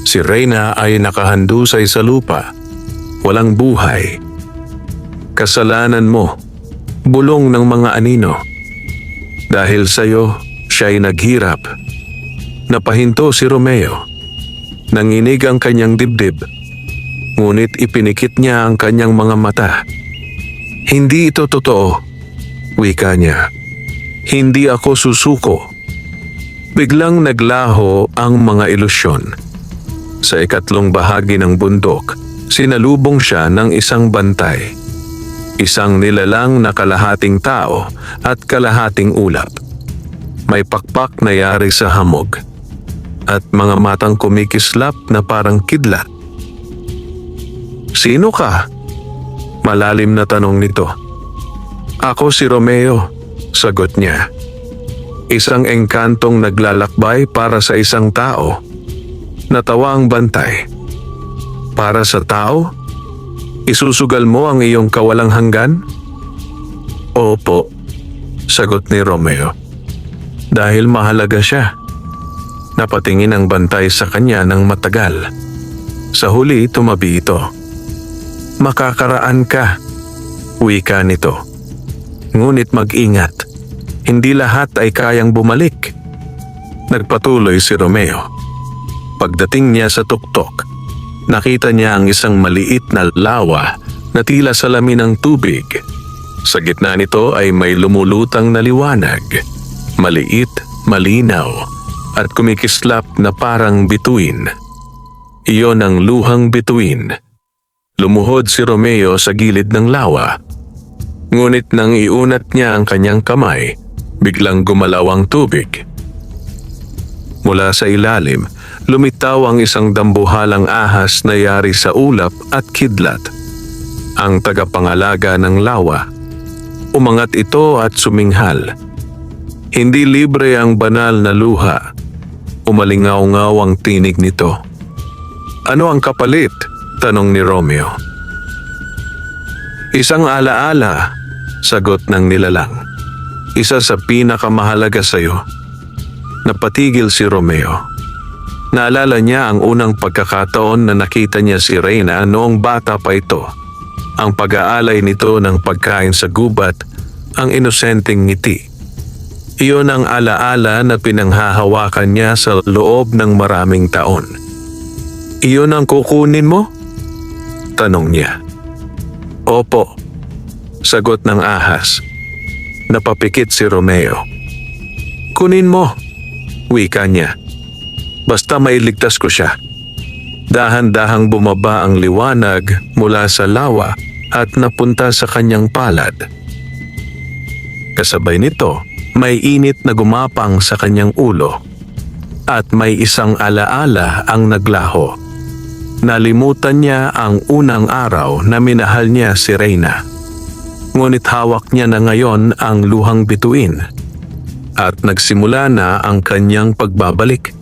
Si Reyna ay nakahandusay sa lupa. Walang buhay. "Kasalanan mo," bulong ng mga anino. "Dahil sa'yo, siya'y naghirap." Napahinto si Romeo. Nanginig ang kanyang dibdib. Ngunit ipinikit niya ang kanyang mga mata. "Hindi ito totoo," wika niya. "Hindi ako susuko." Biglang naglaho ang mga ilusyon. Sa ikatlong bahagi ng bundok, sinalubong siya ng isang bantay. Isang nilalang na kalahating tao at kalahating ulap. May pakpak na yari sa hamog at mga matang kumikislap na parang kidlat. "Sino ka?" Malalim na tanong nito. "Ako si Romeo," sagot niya. "Isang engkantong naglalakbay para sa isang tao." Natawa ang bantay. "Para sa tao? Isusugal mo ang iyong kawalang hanggan?" "Opo," sagot ni Romeo. Dahil mahalaga siya. Napatingin ang bantay sa kanya ng matagal. Sa huli, tumabi ito. "Makakaraan ka," wika nito. "Ngunit mag-ingat. Hindi lahat ay kayang bumalik." Nagpatuloy si Romeo. Pagdating niya sa tuktok, nakita niya ang isang maliit na lawa na tila salamin ng tubig. Sa gitna nito ay may lumulutang na liwanag. Maliit, malinaw, at kumikislap na parang bituin. Iyon ang luhang bituin. Lumuhod si Romeo sa gilid ng lawa. Ngunit nang iunat niya ang kanyang kamay, biglang gumalaw ang tubig. Mula sa ilalim, lumitaw ang isang dambuhalang ahas na yari sa ulap at kidlat. Ang tagapangalaga ng lawa. Umangat ito at suminghal. Hindi libre ang banal na luha. Umalingaw-ngaw ang tinig nito. "Ano ang kapalit?" tanong ni Romeo. "Isang alaala," sagot ng nilalang. "Isa sa pinakamahalaga sa iyo." Napatigil si Romeo. Naalala niya ang unang pagkakataon na nakita niya si Reyna noong bata pa ito. Ang pag-aalay nito ng pagkain sa gubat, ang inosenteng ngiti. Iyon ang alaala na pinanghahawakan niya sa loob ng maraming taon. "Iyon ang kukunin mo?" tanong niya. "Opo," sagot ng ahas. Napapikit si Romeo. "Kunin mo," wika niya. "Basta mailigtas ko siya." Dahan-dahang bumaba ang liwanag mula sa lawa at napunta sa kanyang palad. Kasabay nito, may init na gumapang sa kanyang ulo at may isang alaala ang naglaho. Nalimutan niya ang unang araw na minahal niya si Reyna. Ngunit hawak niya na ngayon ang luhang bituin at nagsimula na ang kanyang pagbabalik.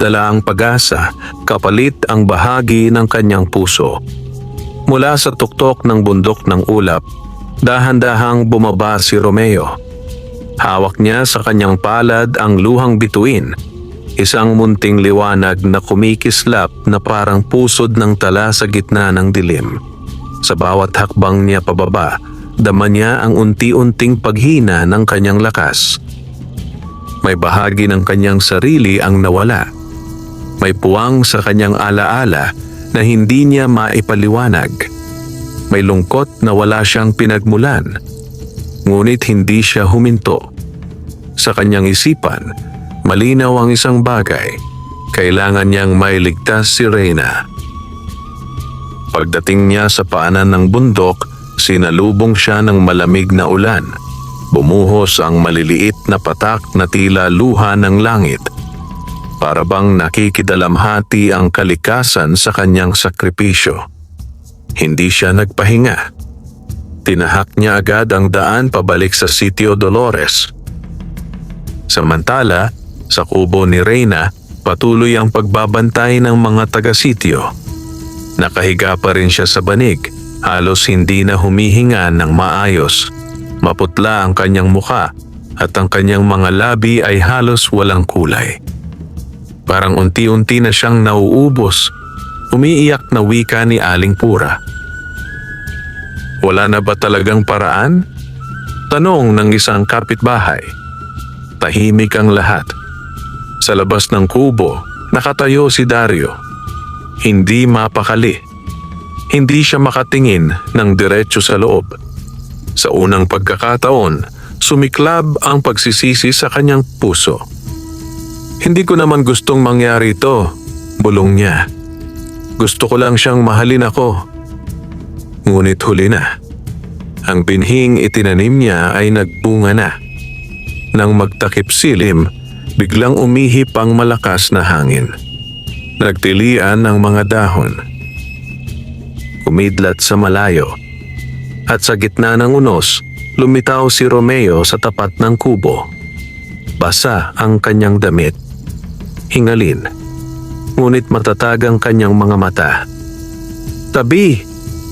Dala ang pag-asa, kapalit ang bahagi ng kanyang puso. Mula sa tuktok ng bundok ng ulap, dahan-dahang bumaba si Romeo. Hawak niya sa kanyang palad ang luhang bituin, isang munting liwanag na kumikislap na parang pusod ng tala sa gitna ng dilim. Sa bawat hakbang niya pababa, dama niya ang unti-unting paghina ng kanyang lakas. May bahagi ng kanyang sarili ang nawala. May puwang sa kanyang alaala na hindi niya maipaliwanag. May lungkot na wala siyang pinagmulan. Ngunit hindi siya huminto. Sa kanyang isipan, malinaw ang isang bagay. Kailangan niyang mailigtas si Reyna. Pagdating niya sa paanan ng bundok, sinalubong siya ng malamig na ulan. Bumuhos ang maliliit na patak na tila luha ng langit. Para bang nakikidalamhati ang kalikasan sa kanyang sakripisyo. Hindi siya nagpahinga. Tinahak niya agad ang daan pabalik sa Sitio Dolores. Samantala, sa kubo ni Reyna, patuloy ang pagbabantay ng mga taga-sitio. Nakahiga pa rin siya sa banig, halos hindi na humihinga ng maayos. Maputla ang kanyang muka at ang kanyang mga labi ay halos walang kulay. Parang unti-unti na siyang nauubos. Umiiyak na wika ni Aling Pura. Wala na ba talagang paraan? Tanong ng isang kapitbahay. Tahimik ang lahat. Sa labas ng kubo, nakatayo si Dario. Hindi mapakali. Hindi siya makatingin ng diretso sa loob. Sa unang pagkakataon, sumiklab ang pagsisisi sa kanyang puso. Hindi ko naman gustong mangyari ito, bulong niya. Gusto ko lang siyang mahalin ako. Ngunit huli na. Ang binhing itinanim niya ay nagbunga na. Nang magtakip silim, biglang umihip ang malakas na hangin. Nagtilian ang mga dahon. Kumidlat sa malayo. At sa gitna ng unos, lumitaw si Romeo sa tapat ng kubo. Basa ang kanyang damit. Hingalin. Ngunit matatag ang kanyang mga mata. Tabi!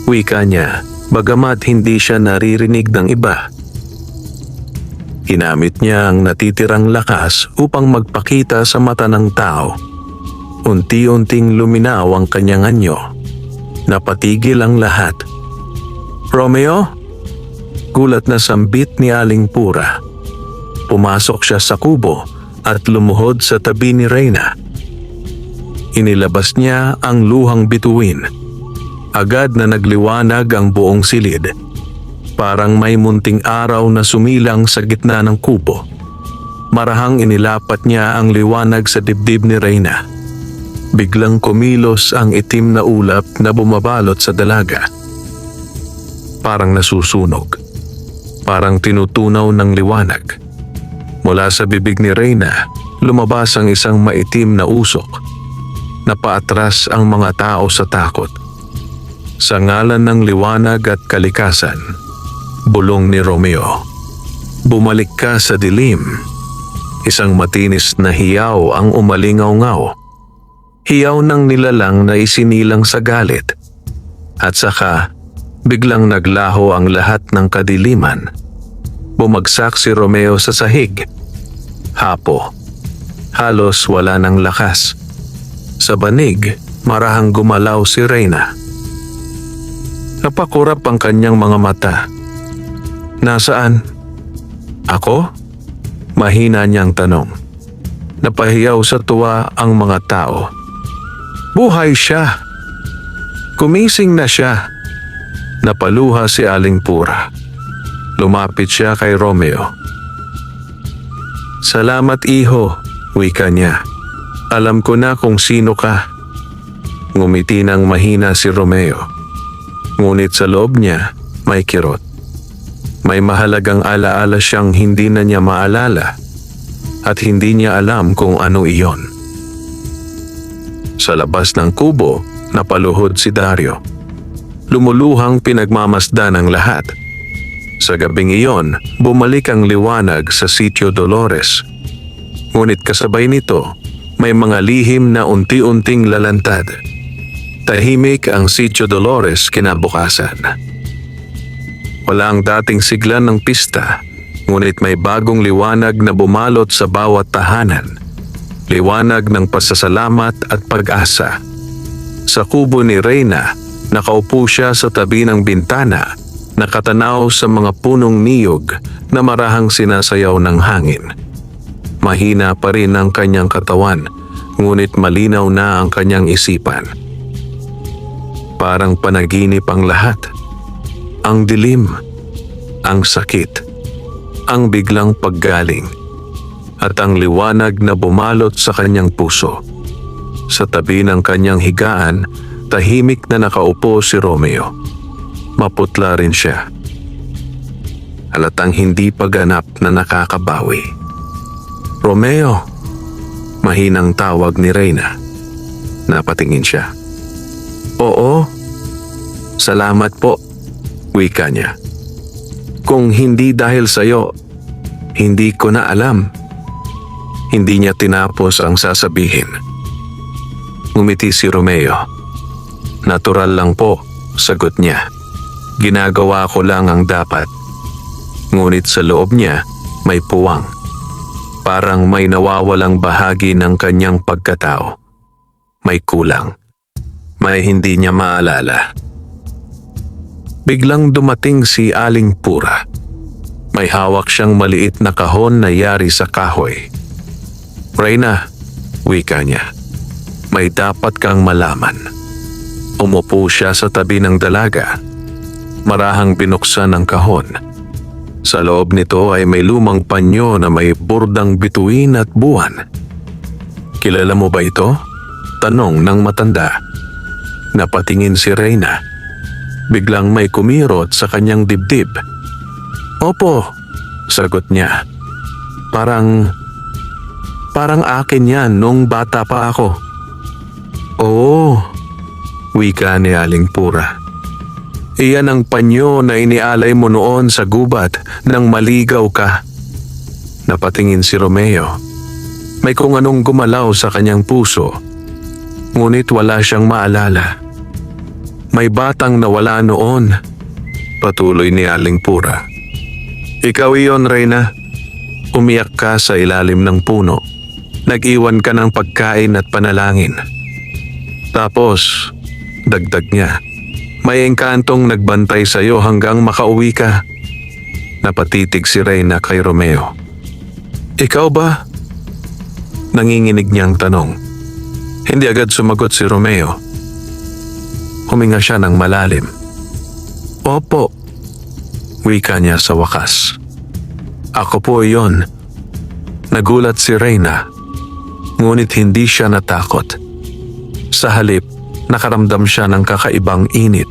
Wika niya, bagamat hindi siya naririnig ng iba. Ginamit niya ang natitirang lakas upang magpakita sa mata ng tao. Unti-unting luminaw ang kanyang anyo. Napatigil ang lahat. Romeo? Gulat na sambit ni Aling Pura. Pumasok siya sa kubo at lumuhod sa tabi ni Reyna. Inilabas niya ang luhang bituin. Agad na nagliwanag ang buong silid. Parang may munting araw na sumilang sa gitna ng kubo. Marahang inilapat niya ang liwanag sa dibdib ni Reyna. Biglang kumilos ang itim na ulap na bumabalot sa dalaga. Parang nasusunog. Parang tinutunaw ng liwanag. Mula sa bibig ni Reyna, lumabas ang isang maitim na usok. Napaatras ang mga tao sa takot. Sa ngalan ng liwanag at kalikasan, bulong ni Romeo. Bumalik ka sa dilim. Isang matinis na hiyaw ang umalingaw-ngaw. Hiyaw ng nilalang na isinilang sa galit. At saka, biglang naglaho ang lahat ng kadiliman. Bumagsak si Romeo sa sahig. Hapo. Halos wala ng lakas. Sa banig, marahang gumalaw si Reyna. Napakurap ang kanyang mga mata. Nasaan? Ako? Mahina niyang tanong. Napahiyaw sa tuwa ang mga tao. Buhay siya! Kumising na siya! Napaluha si Aling Pura. Lumapit siya kay Romeo. Salamat iho, wika niya. Alam ko na kung sino ka. Ngumiti ng mahina si Romeo. Ngunit sa loob niya, may kirot. May mahalagang alaala siyang hindi na niya maalala at hindi niya alam kung ano iyon. Sa labas ng kubo, napaluhod si Dario. Lumuluhang pinagmamasdan ng lahat. Sa gabing iyon, bumalik ang liwanag sa Sitio Dolores. Ngunit kasabay nito, may mga lihim na unti-unting lalantad. Tahimik ang Sitio Dolores kinabukasan. Wala ang dating sigla ng pista, ngunit may bagong liwanag na bumalot sa bawat tahanan. Liwanag ng pasasalamat at pag-asa. Sa kubo ni Reyna, nakaupo siya sa tabi ng bintana, nakatanaw sa mga punong niyog na marahang sinasayaw ng hangin. Mahina pa rin ang kanyang katawan, ngunit malinaw na ang kanyang isipan. Parang panaginip ang lahat. Ang dilim, ang sakit, ang biglang paggaling, at ang liwanag na bumalot sa kanyang puso. Sa tabi ng kanyang higaan, tahimik na nakaupo si Romeo. Maputla rin siya. Halatang hindi pa ganap na nakakabawi. Romeo, mahinang tawag ni Reyna. Napatingin siya. Oo, salamat po, wika niya. Kung hindi dahil sa'yo, hindi ko na alam. Hindi niya tinapos ang sasabihin. Ngumiti si Romeo. Natural lang po, sagot niya. Ginagawa ko lang ang dapat. Ngunit sa loob niya, may puwang. Parang may nawawalang bahagi ng kanyang pagkatao. May kulang. May hindi niya maalala. Biglang dumating si Aling Pura. May hawak siyang maliit na kahon na yari sa kahoy. Reyna, wika niya. May dapat kang malaman. Umupo siya sa tabi ng dalaga. Marahang binuksan ang kahon. Sa loob nito ay may lumang panyo na may burdang bituin at buwan. Kilala mo ba ito? Tanong ng matanda. Napatingin si Reyna. Biglang may kumirot sa kanyang dibdib. Opo, sagot niya. Parang akin yan nung bata pa ako. Oo, wika ni Aling Pura. Iyan ang panyo na inialay mo noon sa gubat nang maligaw ka. Napatingin si Romeo. May kung anong gumalaw sa kanyang puso. Ngunit wala siyang maalala. May batang nawala noon. Patuloy ni Aling Pura. Ikaw iyon, Reyna. Umiyak ka sa ilalim ng puno. Nag-iwan ka ng pagkain at panalangin. Tapos, dagdag niya, may engkantong nagbantay sa iyo hanggang makauwi ka. Napatitig si Reyna kay Romeo. Ikaw ba? Nanginginig niyang tanong. Hindi agad sumagot si Romeo. Huminga siya ng malalim. Opo, wika niya sa wakas. Ako po iyon. Nagulat si Reyna, ngunit hindi siya natakot. Sa halip, nakaramdam siya ng kakaibang init.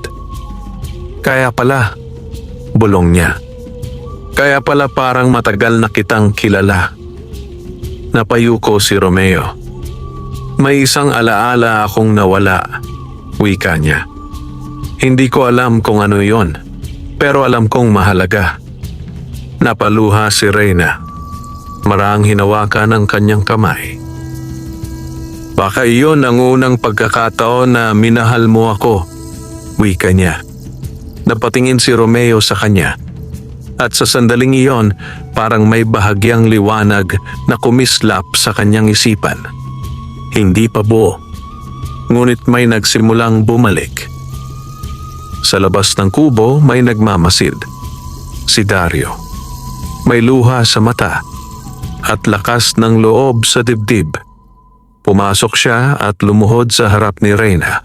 Kaya pala, bulong niya. Kaya pala parang matagal na kitang kilala. Napayuko si Romeo. May isang alaala akong nawala, wika niya. Hindi ko alam kung ano yon, pero alam kong mahalaga. Napaluha si Reyna. Marahang hinawakan ang kanyang kamay. Baka iyon ang unang pagkakataon na minahal mo ako, wika niya. Napatingin si Romeo sa kanya. At sa sandaling iyon, parang may bahagyang liwanag na kumislap sa kanyang isipan. Hindi pa buo, ngunit may nagsimulang bumalik. Sa labas ng kubo may nagmamasid. Si Dario. May luha sa mata at lakas ng loob sa dibdib. Pumasok siya at lumuhod sa harap ni Reyna.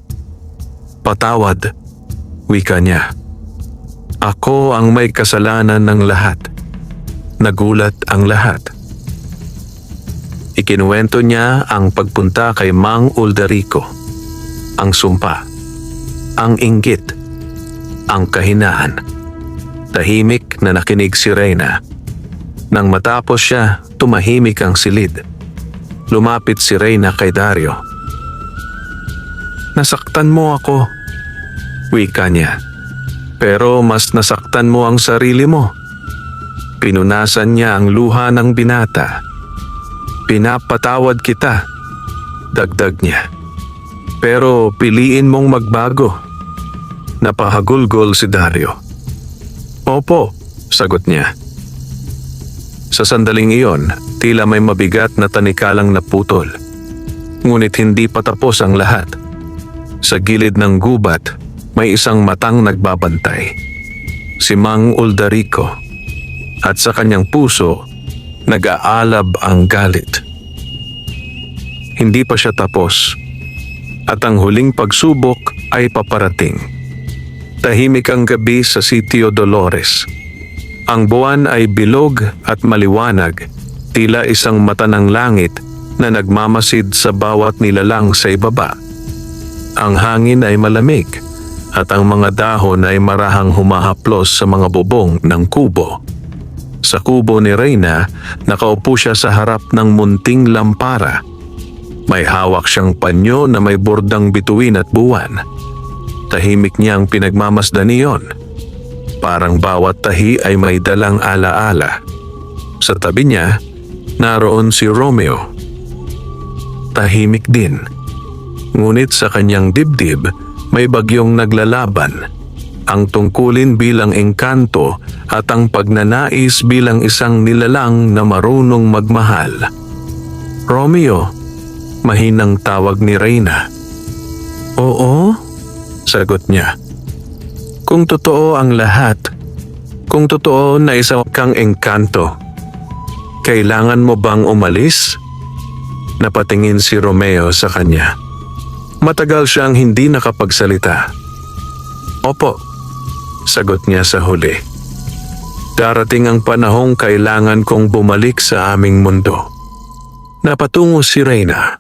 Patawad, wika niya. Ako ang may kasalanan ng lahat. Nagulat ang lahat. Ikinuwento niya ang pagpunta kay Mang Ulderico. ang sumpa, ang inggit, ang kahinaan. Tahimik na nakinig si Reyna. Nang matapos siya, tumahimik ang silid. Lumapit si Reyna kay Dario. "Nasaktan mo ako," wika niya. "Pero mas nasaktan mo ang sarili mo." Pinunasan niya ang luha ng binata. "Pinapatawad kita," dagdag niya. "Pero piliin mong magbago." Napahagulgol si Dario. "Opo," sagot niya. Sa sandaling iyon, tila may mabigat na tanikalang naputol. Ngunit hindi pa tapos ang lahat. Sa gilid ng gubat, may isang matang nagbabantay. Si Mang Uldarico. At sa kanyang puso, nag-aalab ang galit. Hindi pa siya tapos. At ang huling pagsubok ay paparating. Tahimik ang gabi sa Sitio Dolores. Ang buwan ay bilog at maliwanag, tila isang mata ng langit na nagmamasid sa bawat nilalang sa ibaba. Ang hangin ay malamig at ang mga dahon ay marahang humahaplos sa mga bubong ng kubo. Sa kubo ni Reyna, nakaupo siya sa harap ng munting lampara. May hawak siyang panyo na may bordang bituin at buwan. Tahimik niyang pinagmamasdan iyon. Parang bawat tahi ay may dalang alaala. Sa tabi niya, naroon si Romeo. Tahimik din. Ngunit sa kanyang dibdib, may bagyong naglalaban. Ang tungkulin bilang engkanto at ang pagnanais bilang isang nilalang na marunong magmahal. "Romeo," mahinang tawag ni Reyna. "Oo," sagot niya. "Kung totoo ang lahat, kung totoo na isa kang engkanto, kailangan mo bang umalis?" Napatingin si Romeo sa kanya. Matagal siyang hindi nakapagsalita. "Opo," sagot niya sa huli. "Darating ang panahong kailangan kong bumalik sa aming mundo." Napatungo si Reyna.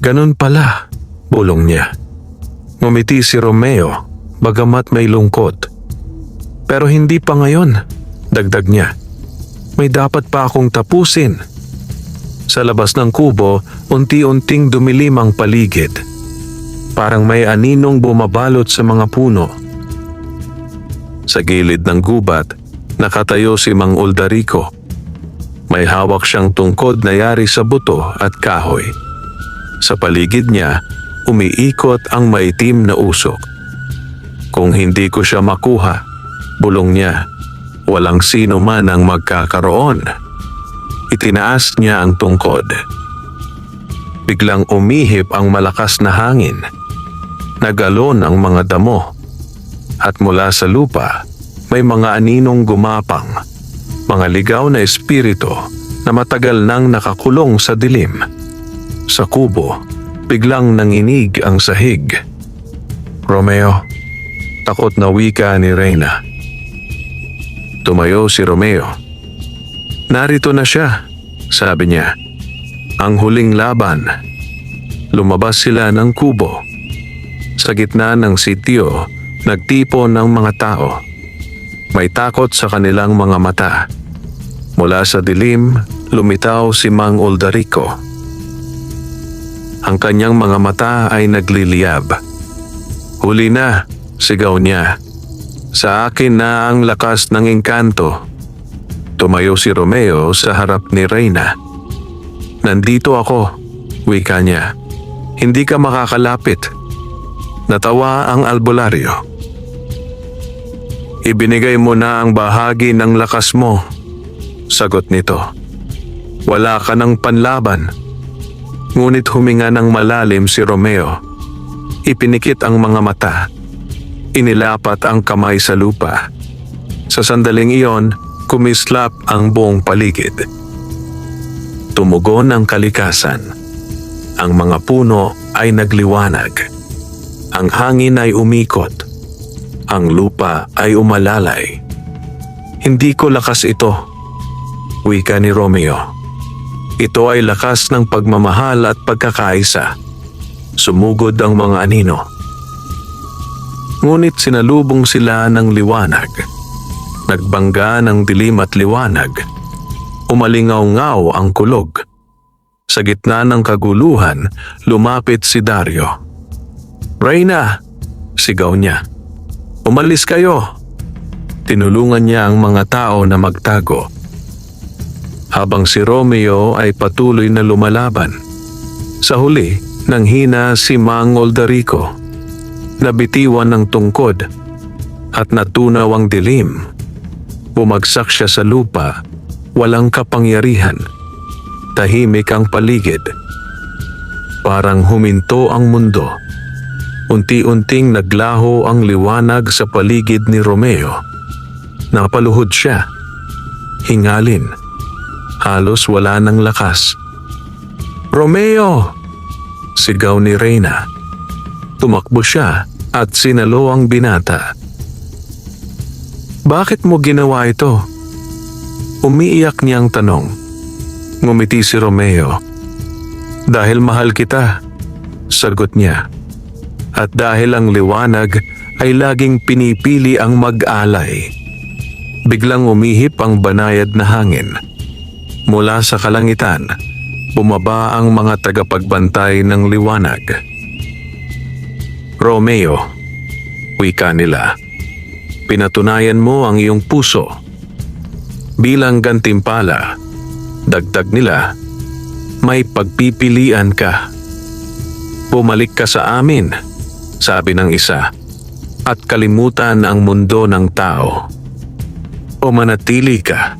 "Ganun pala," bulong niya. Ngumiti si Romeo, bagamat may lungkot. "Pero hindi pa ngayon," dagdag niya. "May dapat pa akong tapusin." Sa labas ng kubo, unti-unting dumilim ang paligid. Parang may aninong bumabalot sa mga puno. Sa gilid ng gubat, nakatayo si Mang Uldarico. May hawak siyang tungkod na yari sa buto at kahoy. Sa paligid niya, umiikot ang maitim na usok. "Kung hindi ko siya makuha," bulong niya, "walang sino man ang magkakaroon." Itinaas niya ang tungkod. Biglang umihip ang malakas na hangin. Nagalon ang mga damo. At mula sa lupa, may mga aninong gumapang. Mga ligaw na espiritu na matagal nang nakakulong sa dilim. Sa kubo, biglang nanginig ang sahig. "Romeo," takot na wika ni Reyna. Tumayo si Romeo. "Narito na siya," sabi niya. "Ang huling laban." Lumabas sila ng kubo. Sa gitna ng sitio, nagtipon ng mga tao. May takot sa kanilang mga mata. Mula sa dilim, lumitaw si Mang Uldarico. Ang kanyang mga mata ay nagliliyab. "Huli na," sigaw niya. "Sa akin na ang lakas ng engkanto." Tumayo si Romeo sa harap ni Reyna. "Nandito ako," wika niya. "Hindi ka makakalapit." Natawa ang albularyo. "Ibinigay mo na ang bahagi ng lakas mo," sagot nito. "Wala ka ng panlaban." Ngunit huminga ng malalim si Romeo. Ipinikit ang mga mata. Inilapat ang kamay sa lupa. Sa sandaling iyon, kumislap ang buong paligid. Tumugon ang kalikasan. Ang mga puno ay nagliwanag. Ang hangin ay umikot. Ang lupa ay umalalay. "Hindi ko lakas ito," wika ni Romeo. "Ito ay lakas ng pagmamahal at pagkakaisa." Sumugod ang mga anino. Ngunit sinalubong sila ng liwanag. Nagbangga ng dilim at liwanag. Umalingaw-ngaw ang kulog. Sa gitna ng kaguluhan, lumapit si Dario. "Reyna!" sigaw niya. "Umalis kayo!" Tinulungan niya ang mga tao na magtago. Habang si Romeo ay patuloy na lumalaban. Sa huli, nanghina si Mang Oldarico. Nabitiwan ng tungkod at natunaw ang dilim. Bumagsak siya sa lupa, walang kapangyarihan. Tahimik ang paligid. Parang huminto ang mundo. Unti-unting naglaho ang liwanag sa paligid ni Romeo. Napaluhod siya. Hingalin. Halos wala ng lakas. "Romeo!" sigaw ni Reyna. Tumakbo siya at sinalo ang binata. "Bakit mo ginawa ito?" Umiiyak niyang tanong. Ngumiti si Romeo. "Dahil mahal kita," sagot niya. "At dahil ang liwanag ay laging pinipili ang mag-alay." Biglang umihip ang banayad na hangin. Mula sa kalangitan, bumaba ang mga tagapagbantay ng liwanag. "Romeo," wika nila, "pinatunayan mo ang iyong puso. Bilang gantimpala," dagdag nila, "may pagpipilian ka. Bumalik ka sa amin," sabi ng isa, "at kalimutan ang mundo ng tao. O manatili ka,"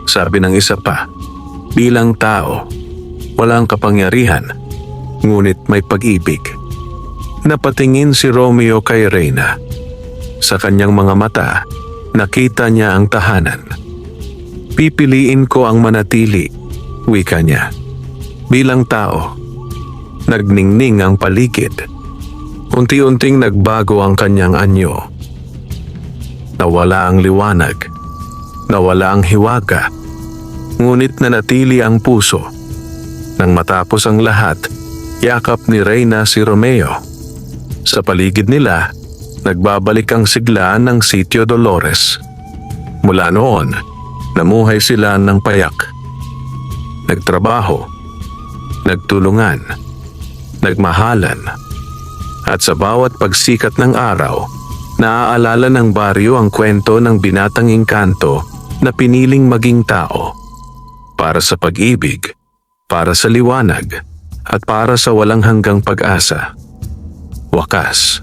sabi ng isa pa, "bilang tao, walang kapangyarihan, ngunit may pag-ibig." Napatingin si Romeo kay Reyna. Sa kanyang mga mata, nakita niya ang tahanan. "Pipiliin ko ang manatili," wika niya. "Bilang tao." Nagningning ang paligid. Unti-unting nagbago ang kanyang anyo. Nawala ang liwanag. Nawala ang hiwaga. Ngunit nanatili ang puso. Nang matapos ang lahat, yakap ni Reyna si Romeo. Sa paligid nila, nagbabalik ang sigla ng Sitio Dolores. Mula noon, namuhay sila ng payak. Nagtrabaho, nagtulungan, nagmahalan, at sa bawat pagsikat ng araw, naaalala ng baryo ang kwento ng binatang engkanto na piniling maging tao. Para sa pag-ibig, para sa liwanag, at para sa walang hanggang pag-asa. Wakas,